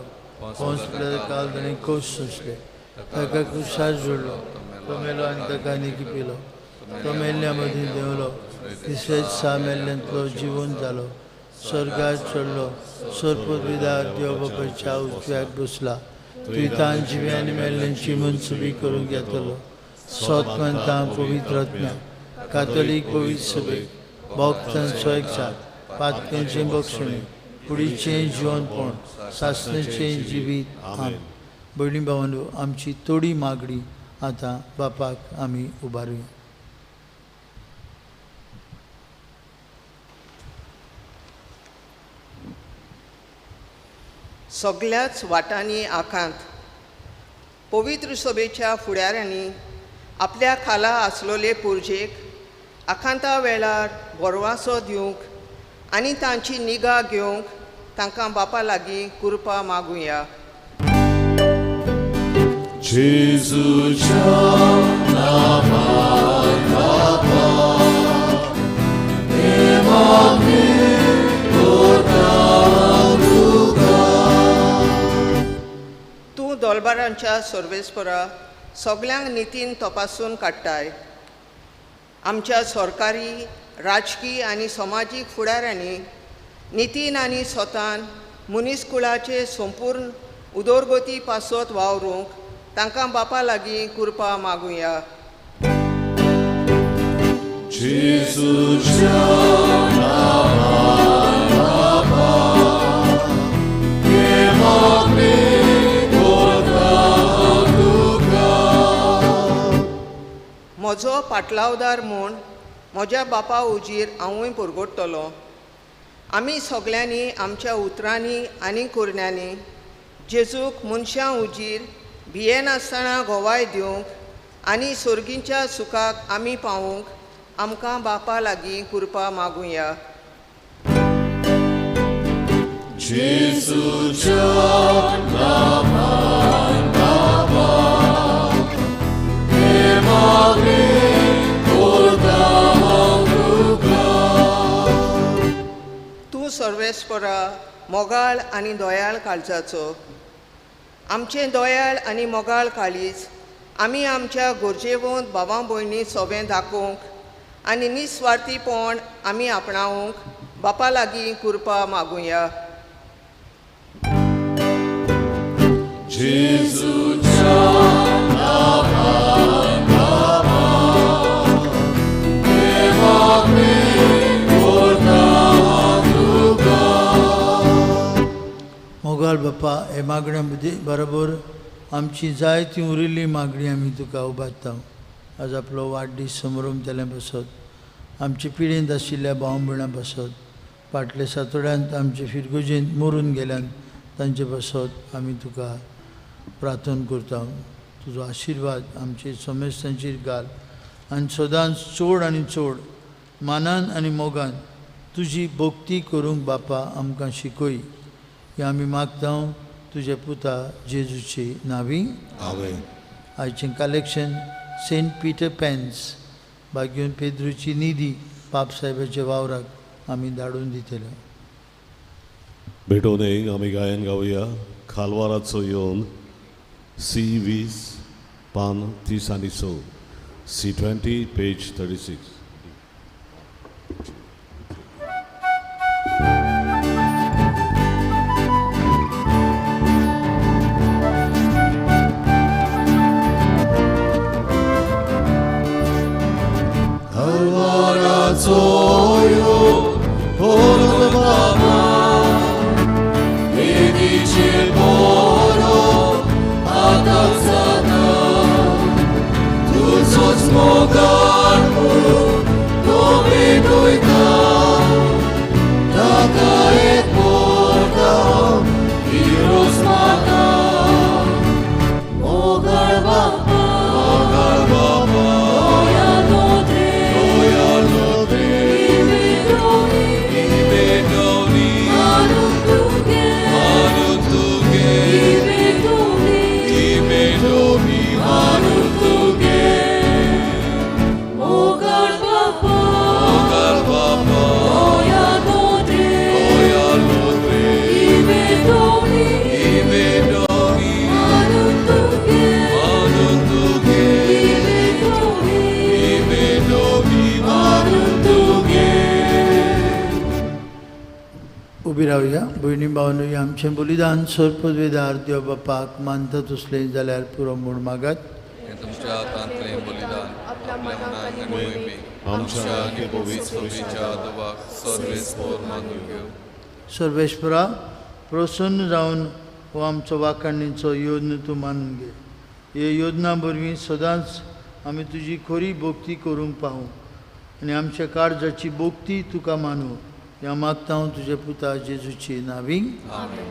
पोंस पिलाता काल ताणें कोस सोंसले ताका क्रुसार जोडलो तो मेलो आनी ताका न्ही पिलो तो मेल्ल्या मदीं देंवलो तिसऱ्या दिसा मेल्ल्यांतलो जिवंत जालो स्वर्गात चडलो स्वर्गोद्गार देव बापाच्या उजव्याक बसला तुवें जिव्यांनी मेल्ल्यांची मनसुबी करून घेतलो सोतमंता पवित्र आत्म्या कातोलीक पवित्र सभेक भक्तांचो एकचार पातकांचें बक्षणें कुडीचें जिवनपण सासणेचें जिवीत. आमेन. भयणी भावांनो, आमची थोडी मागणी आतां बापाक आमी उबारुया. सगळ्याच वाटांनी आखांत पवित्र सभेच्या फुडाऱ्यांनी आपल्या खाला आसलोले पुर्जेक आखांता वेळार बरवासो दिवंक आनी तांची निगा घेवंक तांकां बापा लागीं कृपा मागुया. जेजूच्या नांवान बापा, हे मागणी करता तुका. तूं दोलबारांच्या सर्वेस्परा सगळ्यांक नितीन तपासून काडटाय. आमच्या सरकारी, राजकीय आनी समाजीक फुडाऱ्यांनी नितीन आनी स्वतान मनीसकुळाचे संपूर्ण उदरगती पासत वावरूंक तांकां बापा लागीं कृपा मागुया. जेजूच्या नांवान बापा, हे मागणी करता तुका. म्हजो पाटलावदार म्हूण म्हज्या बापा उजीर हांवूय पुरगोडटलों. आमी सगळ्यांनी आमच्या उतरांनी आनी कुरण्यांनी जेजूक मनशां उजीर भियेनासतना घोवाय दिवंक आनी सर्गींच्या सुखाक आमी पावूंक आमकां बापा लागीं कृपा मागुया. जेजूच्या नांवान बापा, हे मागणी करता तुका. तूं सर्वेस्परा मोगाळ आनी दोयाळ काळजाचो. आमचें दोयाळ आनी मोगाळ काळीज आमी आमच्या गोरजेवंत भावां भयणी सोबें दाखोवंक आनी निस्वार्थीपण आमी आपणावंक बापा लागीं कृपा मागुया. जेजूच्या नांवान बापा, हे मागणी करता तुका. मोगाळ बापा, हे मागण्या बरोबर आमची जाय ती उरिल्ली मागणी आमी तुका उबारता. आज आपलो वाडदीस समारंभ जाल्या बसत आमचे पिडेंत आशिल्ल्या भाव भयणां बसत, फाटल्या सातोड्यांत आमचे फिरगोजेंत मरून गेल्यान तांचे बसत आमी तुका प्रार्थना करता. तुजो आशिर्वाद आमचे समेस्तांचेर घाल आनी सदांच चड आनी चड मानान आनी मोगान तुजी भक्ती करूंक बापा आमकां शिकय. हें आमी मागता तुज्या पुता जेजूचे नांवी. आमेन. आयचें कलेक्शन सेंट पिटर पेन्स भाग्योन पेद्रूची निधी पाप साहेबाच्या वावराक आमी धाडून दितले. भेटोन एक आमी गायन गावया. खालवाराचो येवन C20 पान 30 आनी 6, C20 page 36. Kalvaraco jon, porod baba, Vedice porod, akazana, Tuzoc mogarku, dovidujta, Taka je porda i rozmaka, Mogar baba, उबी रावया. भयणी भावांनो, आमचें बलिदान सर्पद्वेदार देव बापाक मानता तसलें जाल्यार पुरो म्हूण मागात. तुमच्या हातांतलें बलिदान आपल्या मनाक आनी मोहिमेक आमच्या आनी पवित्रतेच्या आदवाक सर्वेस्पर मानून घेव. सर्वेस्परा, प्रसन्न जावन हो आमचो वाखाणणेचो योजना तूं मानून घे. हे योजना वरवीं सदांच आमी तुजी खरी भक्ती करूंक पावूं आनी आमच्या काळजाची भक्ती तुका मानूं. ह्या मागता हांव तुज्या पुता जेजूची नांवी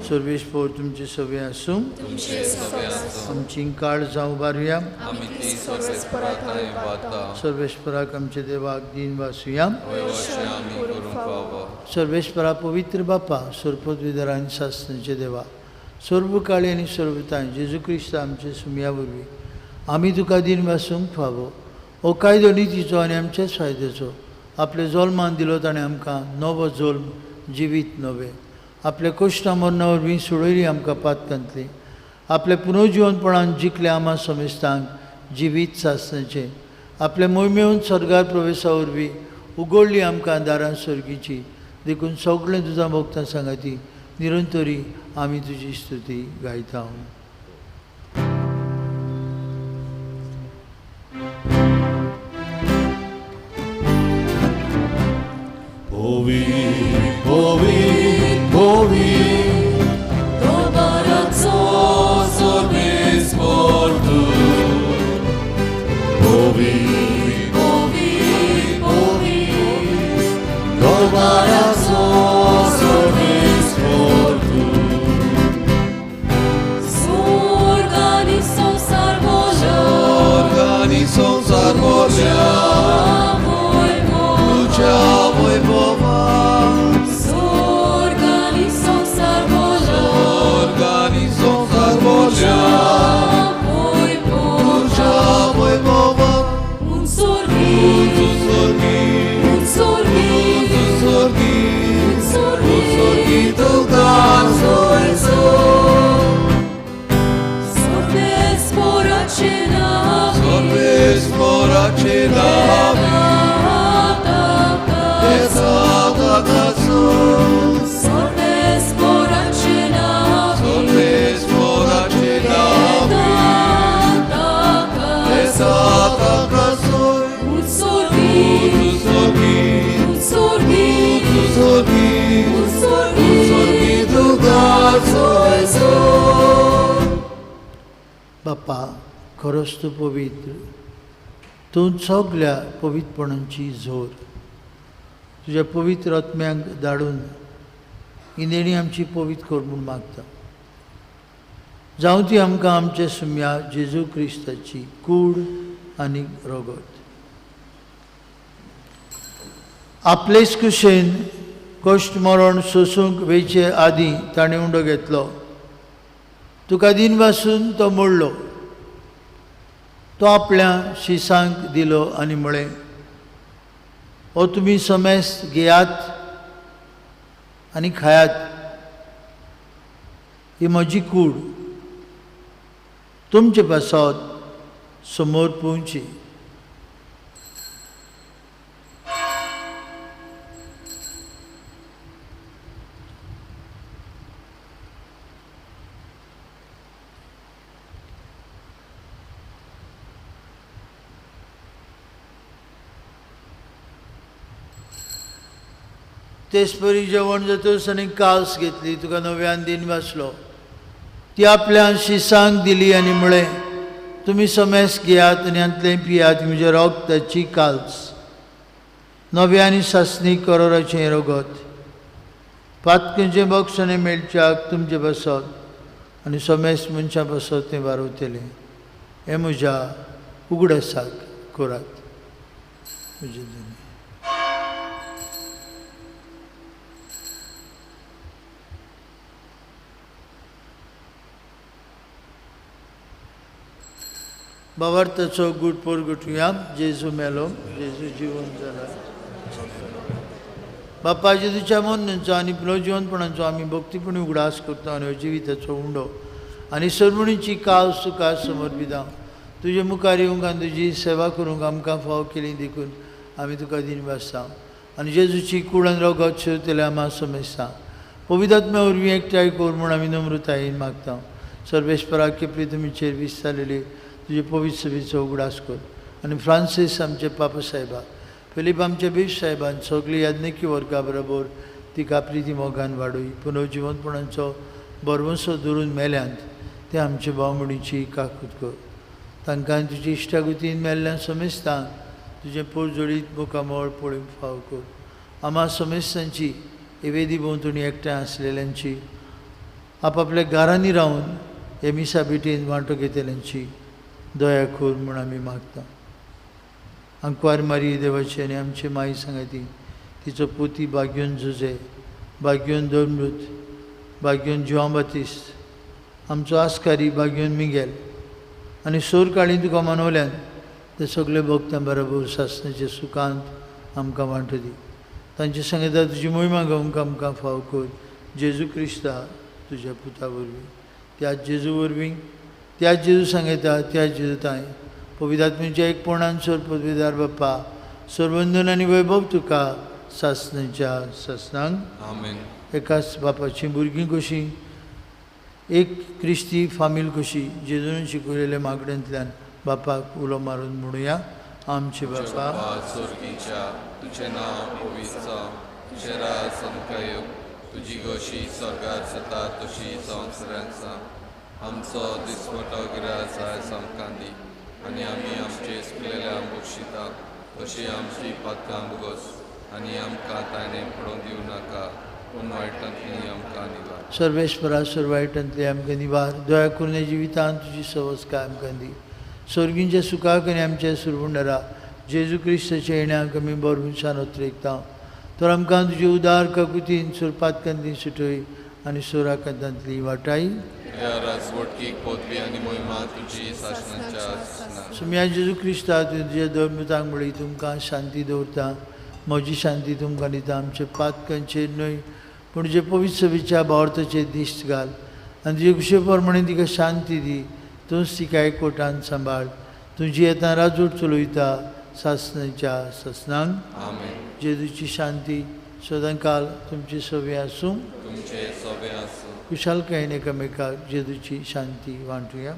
सर्वेस्पर तुमचे सवे आसूं आमची काळ जावं बारुया आमी ती सर्वेस्पराताय वाता सर्वेस्पराक आमचे देवाक दिन वासुया अशें आमी करूंक फावो सर्वेस्परा पवित्र बापा सर्पद्विदार आनी सासणाचे देवा सर्व काळी आनी सर्वताय जेजू क्रिस्त आमचे सुमया वरवीं आमी तुका दिन वासूंक फावो हो कायदो नितीचो आनी आमच्याच फायद्याचो आपले जल्मान दिलो ताणें आमकां नवो जल्म जिवीत नवे आपल्या कश्टा मरणा वरवीं सोडयली आमकां पातकांतली आपल्या पुनर्जीवनपणान जिखले आमा समेस्तांक जिवीत सासणाचें आपल्या मोहिमेन सर्गार प्रवेशा वरवीं उगडली आमकां दारां सर्गीची देखून सगळें तुझा भक्तां सांगाती निरंतरी आमी तुजी स्तुती गायता Holy, holy, holy, Dobaraco सर्वेस्पर तू holy, होवी होवी Dobaraco सर्वेस्पर तू Zorgani संसार बोलो Organi संसार बोल्या Lucia voi bova Zorgani संसार बोलो Organi संसार बोल्या Lucia voi bova Un sorgi Sorgi Un sorgi Sorgi Sorgi tu canso e so Sorvespora cena Sorvespora cena Esata caso Sorvespora cena Sorvespora cena Esata caso Un sorgi Sorgi Un sorgi Sorgi Un sorgi Sorgi tu canso e so बापा खरोच तूं पवित्र तूं सगल्या पवित्रपणांची झोर तुज्या पवित्र आत्म्यांक धाडून ही देणी आमची पवित्र कर म्हूण मागता जावं ती आमकां आमच्या सुम्या जेजू क्रिस्ताची कूड आनी रगत आपलेच कुशेन कश्ट मरण सोसूंक वेचे आदीं ताणें उंडो घेतलो तुका दिन वासून तो मोडलो तो आपल्या शिसांक दिलो आनी म्हळें हो तुमी समेस्त घेयात आनी खायात ही म्हजी कूड तुमचे पासत समोर पोवची तेच परी जेवण जातच आनी काल्स घेतली तुका नव्यान दिन वाचलो ती आपल्या शिसांक दिली आनी म्हळें तुमी समेस्त घेयात आनी हातूंतलें पियात म्हज्या रगताची काल्स नव्या आनी सासणी करोराचें रगत पातकेचें बक्षणें मेळच्याक तुमचे बसत आनी समेस्त मनशां बसत तें वारवतलें हें म्हज्या उगडासाक करात म्हजे धन्य बाबार्थाचो गूट परगटुया जेजू मेलो जेजू जिवन जाला बापा जेजूच्या मननांचो आनी पुनर्जीवनपणाचो आमी भक्तीपणी उगडास करता आनी जिविताचो उंडो आनी सरमणीची काल सुखार समर्पिता तुजे मुखार येवंक आनी तुजी सेवा करूंक आमकां फाव केली देखून आमी तुका दिन वाजता आनी जेजूची कूड आनी रगत शिवतले आमा समेस्ता पवित्रात्म्या वरवीं एकठांय कर म्हूण आमी नम्रतायेन मागता सर्वेस्पराक केपली तुमीचेर विस्तारलेली तुजे पवित्र सभेचो उगडास कर आनी फ्रांसीस आमचे पापा साहेबा फिलीप आमचे बीश साहेबान सगळी याज्ञिकी वर्गा बरोबर तिका प्रिती मोगान वाडूय पुनर्जीवनपणाचो बरवंसो धरून मेल्यांत ते आमचे भावमणीची काकूत कर तांकां तुजी इश्टागुतीन मेल्ल्यान समेस्तांक तुजें पोरजोडीत मुखामळ पळोवंक फाव कर आमा समेस्तांची हे वेदी भोंवतणी एकठांय आसलेल्यांची आपापल्या घरांनी रावन हे मिसा भेटीन वांटो घेतल्यांची दया कर म्हूण आमी मागता. अंकवार मारी देवाची आनी आमचे माई सांगाती तिचो पोती भाग्योन झुजे, भाग्योन दोमृत, भाग्योन जुआं बातिस्त, आमचो आस्कारी भाग्योन मिगेल आनी सोर काळी तुका मानवल्यान ते सगळे भक्तां बरोबर सासणाच्या सुखांत आमकां वांटो दी. तांचे सांगता तुजी मोहिमा गावंक आमकां फाव कर. जेजू क्रिस्ता तुज्या पुता वरवीं, त्याच जेजू वरवीं, त्याच जेजू सांगता त्याच जेजू ताय पवित्र आत्म्याच्या एकपणान सोर पदवीदार बाप्पा सर्वंदन आनी वैभव तुका सासणाच्या ससनांक आमेन. एकाच बापाची भुरगीं कशीं एक क्रिस्ती फामील कशी जेजून शिकयलेल्या मागण्यांतल्यान बापाक उलो मारून म्हणुया. आमचे बापा स्वर्गीच्या तुझें नांव पवित्र जावं, तुजें राज समकायो, तुजी गोशी स्वर्गार जाता तशी संवसारांत जावं. आमचो दिसवटो गिराय आयज आमकां दी आनी आमी आमचे चुकलेल्या बक्षिता तशी आमची पातकां भोगोस आनी आमकां तायने पडोवन दिवं नाका पूण वायटांतली आमकां निवार. सर्वेस्परा सर्वायटांतले आमकां निवार. दया करून ह्या जिवितांत तुजी सवस काय आमकां दी. स्वर्गींच्या सुखाक आनी आमच्या सुरवंडरा जेजू क्रिस्ताच्या येण्याक आमी बरमुशान उतरयता. तर आमकां तुजे उदार काकुतीन सुरपातकांतली सुटय आनी सोराकांतांतली वाटाय. राजवटकीक पदवी आनी मोहिमा तुजी शासनाच्या आसना. सुम्या जेजू क्रिस्ता तुज्या धर्मतांक म्हळी तुमकां शांती दवरता. म्हजी शांती तुमकां दिता. आमचे पातकांचेर न्हय पूण जे पवित्र सभेच्या भावार्थाचेर दिश्ट घाल आनी तुजे कुशे प्रमाणे तिका शांती दी. तूंच तिका एकवटान सांबाळ. तुजी येता राजवट चलयता सासणाच्या ससनांक आमेन. जेजूची शांती सदां काल तुमची सवे आसूं. तुमचे सवे आसूं. कुशालकायेन एकामेकाक जेजूची शांती वांटुया.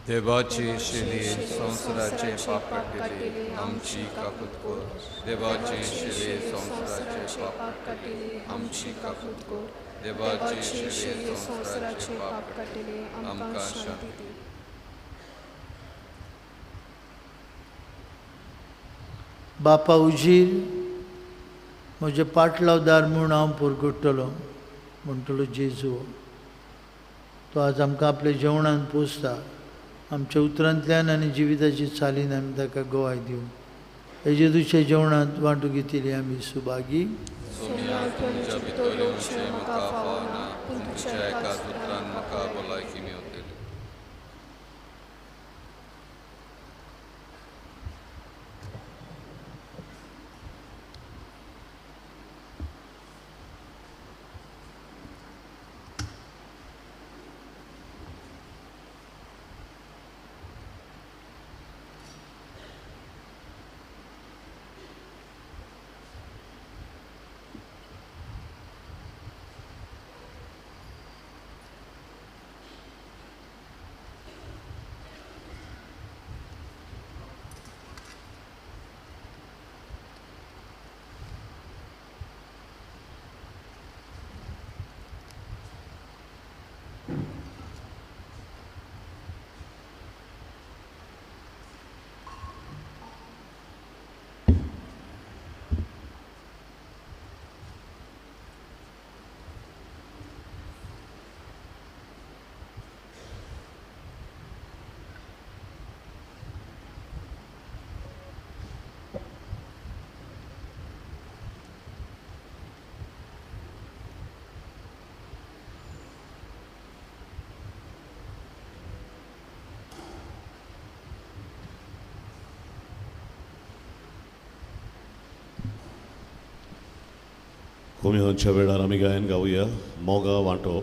देवाचे शिले संवसाराचे पाप काटिले आमची काकूत कर. देवाचे शिले संवसाराचे पाप काटिले आमची काकूत कर. देवाचे शिले संवसाराचे पाप काटिले आमकां शांती दी. बापा उजीर म्हजे पाटलावदार म्हूण हांव परगडटलो म्हणटलो जेजू. तो आज आमकां आपल्या जेवणान पोसता. आमच्या उतरांतल्यान आनी जिविताची चालीन आमी ताका गोवाय दिवं. हे जेजूच्या जेवणांत वांटू घेतिली आमी सुभागी. सोम्या तुमच्या भितर येवचें म्हाका फावना पूण तुज्या एकाच उतरान म्हाका भलायकी मेळटली. कोमियोंच्या वेळार आमी गायन गावया. मोगा वांटो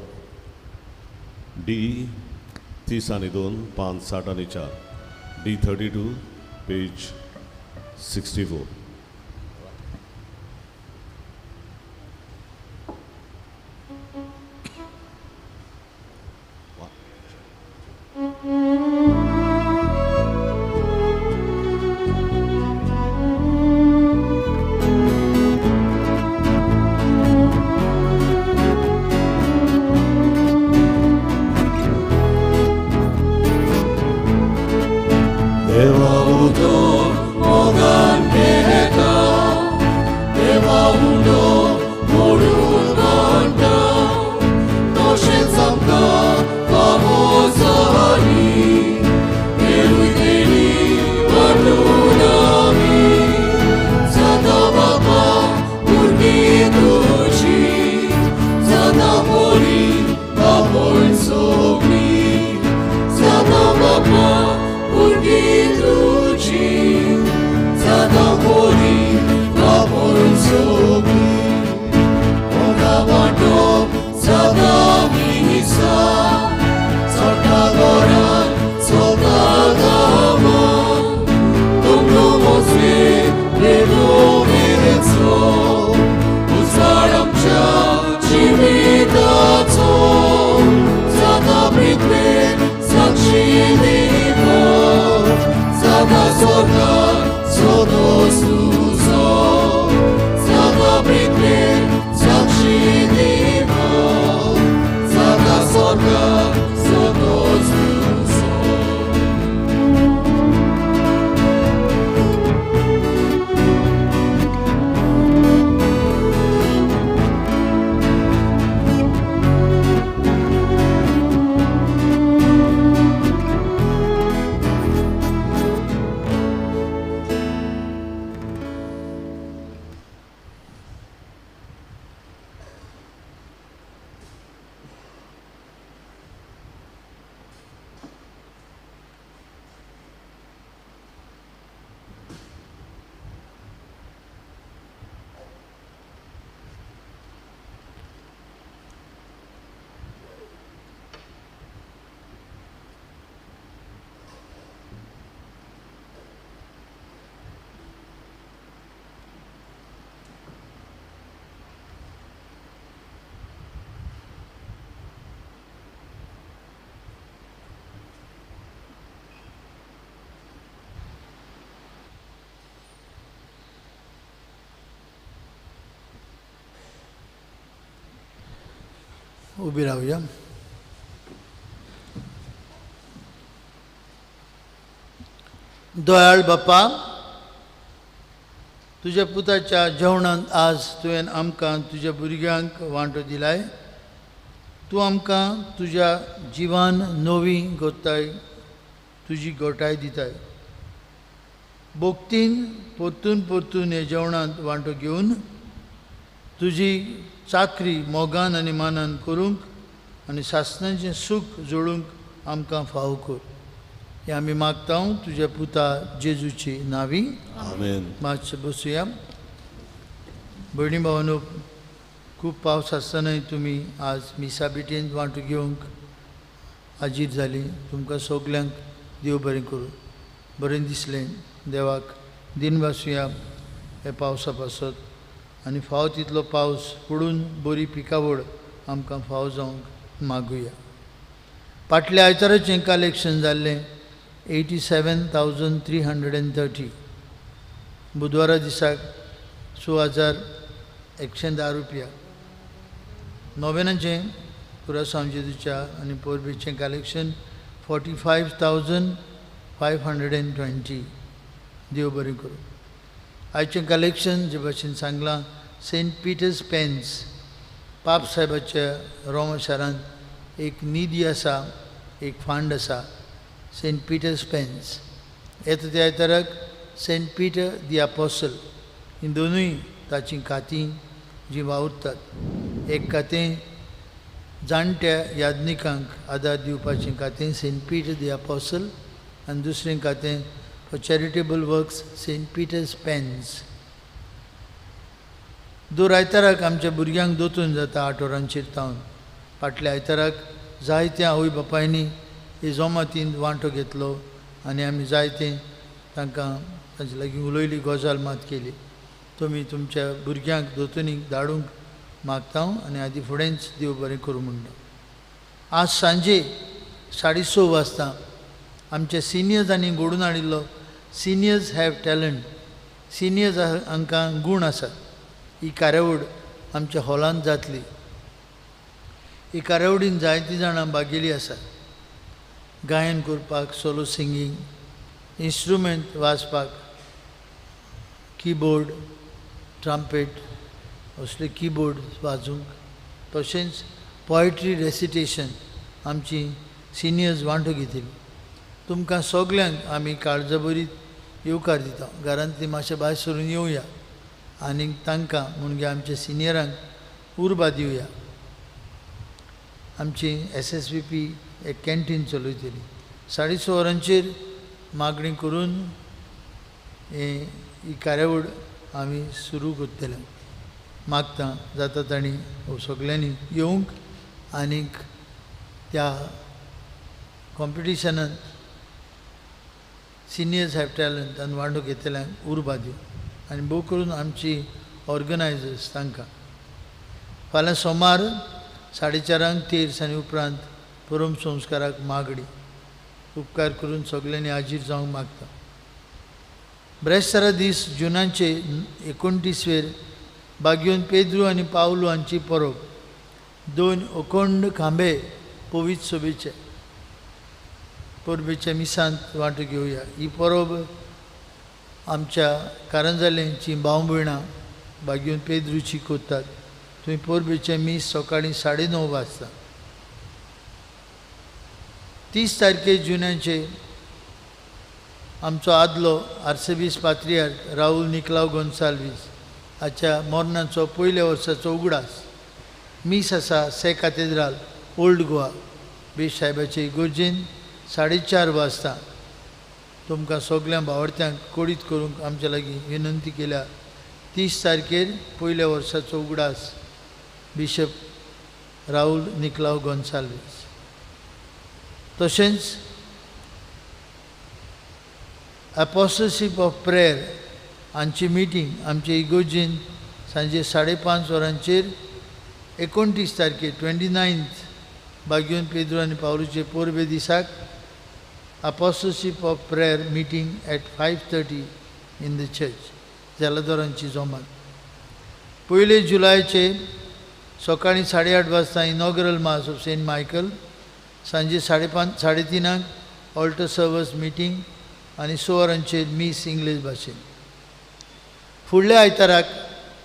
D 32 पान 60 आनी 4 D 32 पेज 64. Devaluto उबी राहूया. दयाळ बाप्पा, तुझ्या पुताच्या जेवणांत आज तुवें आमकां तुज्या भुरग्यांक वांटो दिलाय. तूं आमकां तुज्या जिवान नवी गोताय तुजी गोटाय दिताय. भोगतीन परतून परतून हे जेवणांत वांटो घेवन तुजी चाकरी मोगान आनी मानान करूंक आनी सासणाचें सूख जोडूंक आमकां फावो कर. हे आमी मागता तुज्या पुता जेजूची नावी. आमेन. मातशें बसुया. भयणी भावांनो, खूब पावस आसतनाय तुमी आज मिसा बेटीन वांटो घेवंक हाजीर जाली. तुमकां सगल्यांक देव बरें करूं. बरें दिसलें. देवाक दिन वासुया हे पावसा पासत आनी फाव तितलो पावस पडून बरी पिकावळ आमकां फाव जावंक मागुया. फाटल्या आयताराचें कलेक्शन जाल्लें 87,330. बुधवारा दिसाक 6,110 रुपया. नोवेनाचें कुरासांव जेजूच्या आनी पोरबेचें कलेक्शन 45,520. देव बरें करूं. आयचें कलेक्शन जे भाशेन सांगलां सेंट पिटर्स पेन्स. पाप साहेबाच्या रोमा शारांत एक निधी आसा, एक फांड आसा, सेंट पिटर्स पेन्स. येता त्या आयताराक सेंट पिटर दी अपोस्टल ही दोनूय ताचीं खातीं जीं वावुरतात. एक खातें जाणट्या यादनिकांक आदार दिवपाचें खातें सेंट पिटर दी अपोस्टल आनी दुसरें खातें for charitable works saint Peter's pence. दर आयताराक आमच्या भुरग्यांक दोतून जाता 8 वरांचेर तावन. फाटल्या आयताराक जायत्या आवय बापायनी हे जोमातीन वांटो घेतलो आनी आमी जायते तांकां तांचे लागीं उलयली, गजाल मात केली. तुमी तुमच्या भुरग्यांक दोतोनीक धाडूंक मागता आनी आदी फुडेंच देव बरें करूं म्हणटा. आज सांजे 6:30 वाजता आमच्या सिनियर्सांनी घडोवन हाडिल्लो सिनियर्स हॅव टॅलंट. सिनियर्स हांकां गूण आसात. ही कार्यावळ आमच्या हॉलांत जातली. ही कार्यावळीन जायतीं जाणां भागेली आसात. गायन करपाक, सोलो सिंगींग, इन्स्ट्रुमेंट वाजपाक, कीबोर्ड, ट्रम्पेट असले कीबोर्ड वाजोवंक, तशेंच पोएट्री रेसिटेशन आमची सिनियर्स वांटो घेतली. तुमकां सगल्यांक आमी काळजाबरीत येवकार दिता. घरांतली मातशें भायर सरून येवया आनी तांकां म्हणजे आमच्या सिनियरांक उर्बा दिवया. आमची SSVP एक कॅन्टीन चलयतली. 6:30 वरांचेर मागणी करून ही कार्यावळ आमी सुरू करतले. मागता जाता ताणी सगल्यांनी येवंक आनीक त्या कॉम्पिटिशनांत सिनियर्स हॅव टॅलंट आनी वांटो घेतल्यांक उर्बा दिवं. आनी भोव करून आमची ऑर्गनायजर्स तांकां फाल्यां सोमार 4:30 तेर्स आनी उपरांत परम संस्काराक मागणी. उपकार करून सगल्यांनी हाजीर जावंक मागता. ब्रेस्तारा दीस जुनाचे 29वेर बागयोन पेद्रू आनी पावलो हांची परब. 2 अखंड खांबे पवित्र सोबेचे परबेच्या मिसांत वांटो घेवया. ही परब आमच्या कारंजालेंची भाव भयणां बागयोन पेद्रूची करतात. थंय परबेचें मीस सकाळीं 9:30 वाजता. 30 तारखे जुनाचे आमचो आदलो आर्सबीस पात्रियार्क राहुल निकलाव गोन्साल्वीस हाच्या मरणाचो पयल्या वर्साचो उगडास. मीस आसा से कॅथेड्रल ओल्ड गोवा बेश साहेबाचे इगोर्जेन 4:30 वाजता. तुमकां सगळ्या भावार्थ्यांक कोडीत करूंक आमच्या लागीं विनंती केल्या. 30 तारखेर पयल्या वर्साचो उगडास बिशप राहुल निकलाव गोन्साल्वीस. तशेंच अपोस्टलशीप ऑफ प्रेयर हांची मिटींग आमचे इगोर्जेन सांजे 5:30 वरांचेर 29 तारखेर 29th बागयोन पेद्रू आनी पावलूचे पोरबे दिसाक apostleship of prayer meeting at 5:30 in the church. जलदोरांची जोमात. 1 जुलयाचे सकाळी 8:30 वाजता inaugural mass of Saint Michael, सांजे 5:30 3:30 ऑल्टर सर्वस मिटींग आनी 6 वरांचेर मीस इंग्लीश भाशेन. फुडल्या आयताराक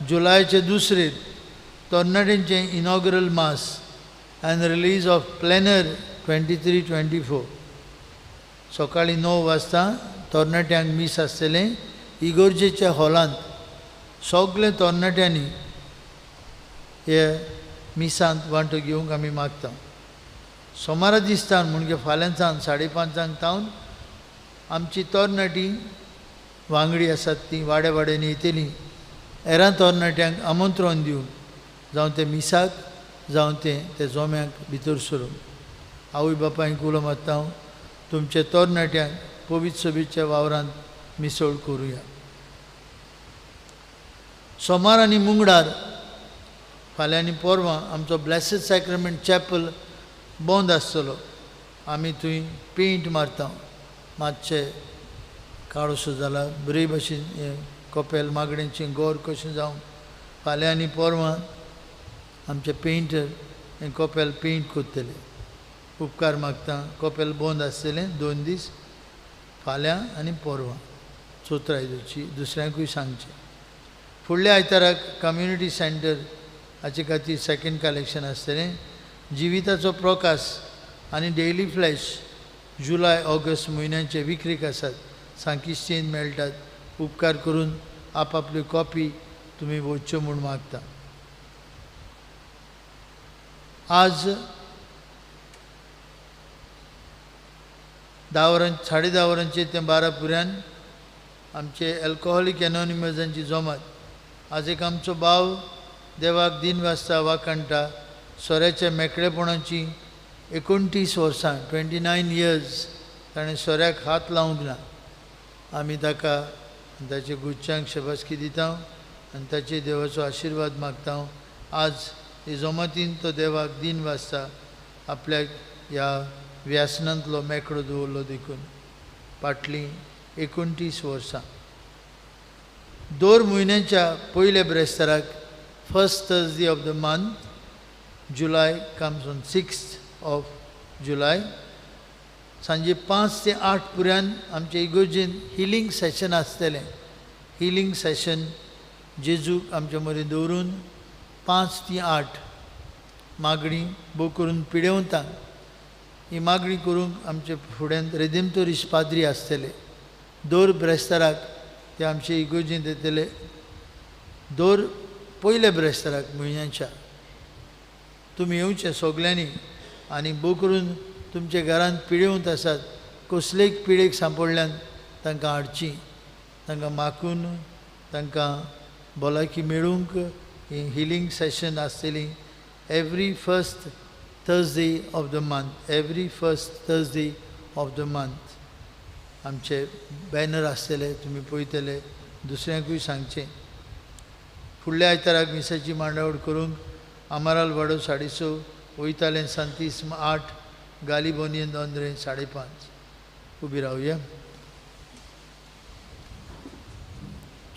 जुलायाचे 2 तरणाट्यांचे inaugural mass and release of planner 23-24. सकाळी 9 वाजता तरणाट्यांक मीस आसतलें इगोर्जेच्या हॉलांत. सगळे तरणाट्यांनी हे मिसांत वांटो घेवंक आमी मागता. सोमारा दिसता म्हणजे फाल्यांच्यान 5:30 तावन आमची तरणाटी वांगडी आसात ती वाड्या वाड्यांनी येतलीं. हेरां तरणाट्यांक आमंत्रण दिवन जावं ते मिसाक जावं ते जोम्यांक भितर सरून आवय बापायक उलो मारता हांव, तुमच्या तरणाट्यांक पवित्र सभेच्या वावरांत मिसळ करुया. सोमार आनी मुंगडार फाल्यां आनी परवां आमचो ब्लेसड सॅक्रमेंट चॅपल बंद आसतलो. आमी थंय पेंट मारता. मातशें काळोसो जाला, बरे भाशेन हें कपेल मागड्यांचें गोर कशें जावं. फाल्यां आनी परवां आमचे पेंटर हें कपेल पेंट करतले. उपकार मागता. कपेल बंद आसतलें 2 दीस, फाल्यां आनी परवां चोत्रायदोची. दुसऱ्यांकूय सांगचें. फुडल्या आयताराक कम्युनिटी सेंटर हाचे खातीर 2nd कलेक्शन आसतलें. जिविताचो प्रकाश आनी डेली फ्लॅश जुलय ऑगस्ट म्हयन्यांचे विक्रेक आसात. सांकिश्तेन मेळटात. उपकार करून आपआपली कॉपी तुमी वच्यो म्हूण मागता. आज 10:30 वरांचेर ते 12 पर्यंत आमचे अल्कोहोलीक एनॉनिमसांची जमात. आज एक आमचो भाव देवाक दिनवासता वाकाणटा. सोऱ्याच्या मेकळेपणाची 29 वर्सां 29 इयर्स ताणें सोऱ्याक हात लावंक ना. आमी ताका ताचे गुच्च्यांक शबासकी दिता आनी ताचे देवाचो आशिर्वाद मागता. आज हे जमातीन तो देवाक दिन वाजता आपल्याक ह्या व्यसनांतलो मेकळो दवरलो देखून. फाटलीं 29 वर्सां. दर म्हयन्याच्या पयल्या ब्रेस्ताराक first Thursday of the month जुलय comes on 6th of July सांजे 5 ते 8 पर्यंत आमच्या इगोर्जेन हिलिंग सेशन आसतलें. हिलिंग सेशन जेजूक आमच्या मदीं दवरून 5 ते 8 मागणी भोव करून पिडेवतांक ही मागणी करूंक आमचे फुड्यांत रेदेमतोरीश पाद्री आसतले. दर ब्रेस्ताराक ते आमचे इगोर्जेंत येतले. दर पयल्या ब्रेस्ताराक म्हयन्याच्या तुमी येवचें सगल्यांनी आनी भोव करून तुमच्या घरांत पिडेवंत आसात कसलेय पिडेक सांपडल्यान तांकां हाडची. तांकां मागून तांकां भलायकी मेळूंक ही हिलिंग सेशन आसतली. Every first Thursday of the month. Every first Thursday of the month आमचे बॅनर आसतले तुमी पळयतले. दुसऱ्यांकूय सांगचें. फुडल्या आयताराक मिसाची मांडावळ करूंक आमाराल वाडो 6:30, वयतालें सांतिस्म 8, गाली बोनियन दोंद्रे 5:30. उबी रावया.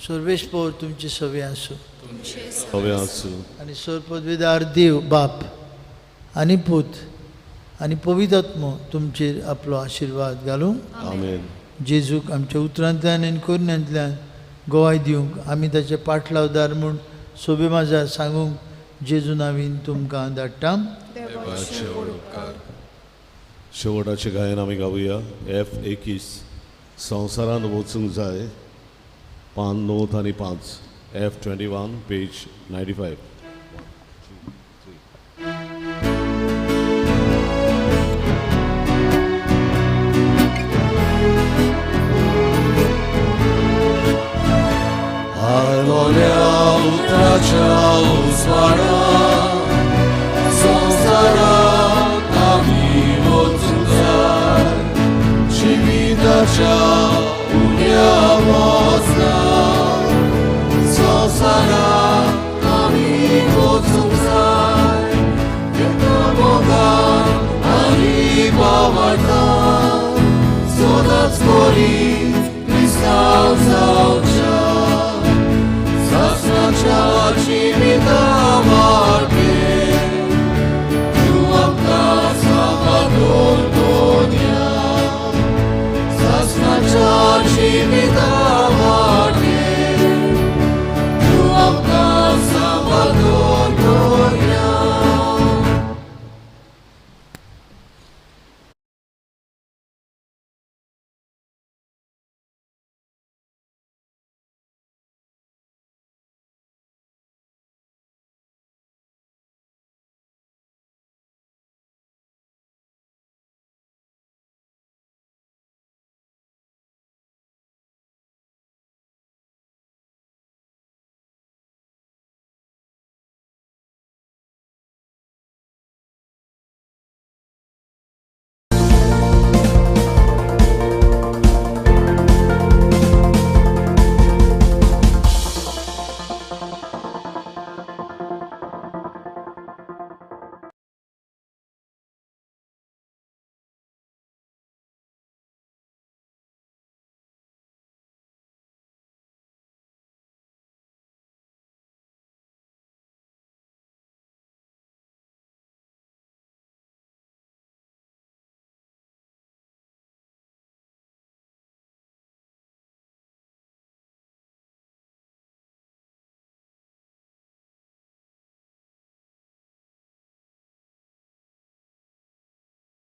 सर्वेश पौर तुमचे सवे आसूं. आनी सर्वपदवीदार देव बाप आनी पूत आनी पवित्र आत्मो तुमचेर आपलो आशिर्वाद घालूं. आमेन. जेजूक आमच्या उतरांतल्यान आनी कोरण्यांतल्यान गोवाय दिवंक आमी ताचे पाटलावदार म्हूण सोबे माजार सांगूंक जेजू नांवीन तुमकां धाडटा. शेवटाचें गायन आमी गावुया. F21 संवसारान वचूंक जाय पान 9 आनी 5. F21 page 95. Harmonia utraciał swara, संसारात आमी वचूंक जाय. जिविताच्या उण्या वचना संसारात आमी वचूंक जाय. एका मोगान आनी बावटान सदांच बरी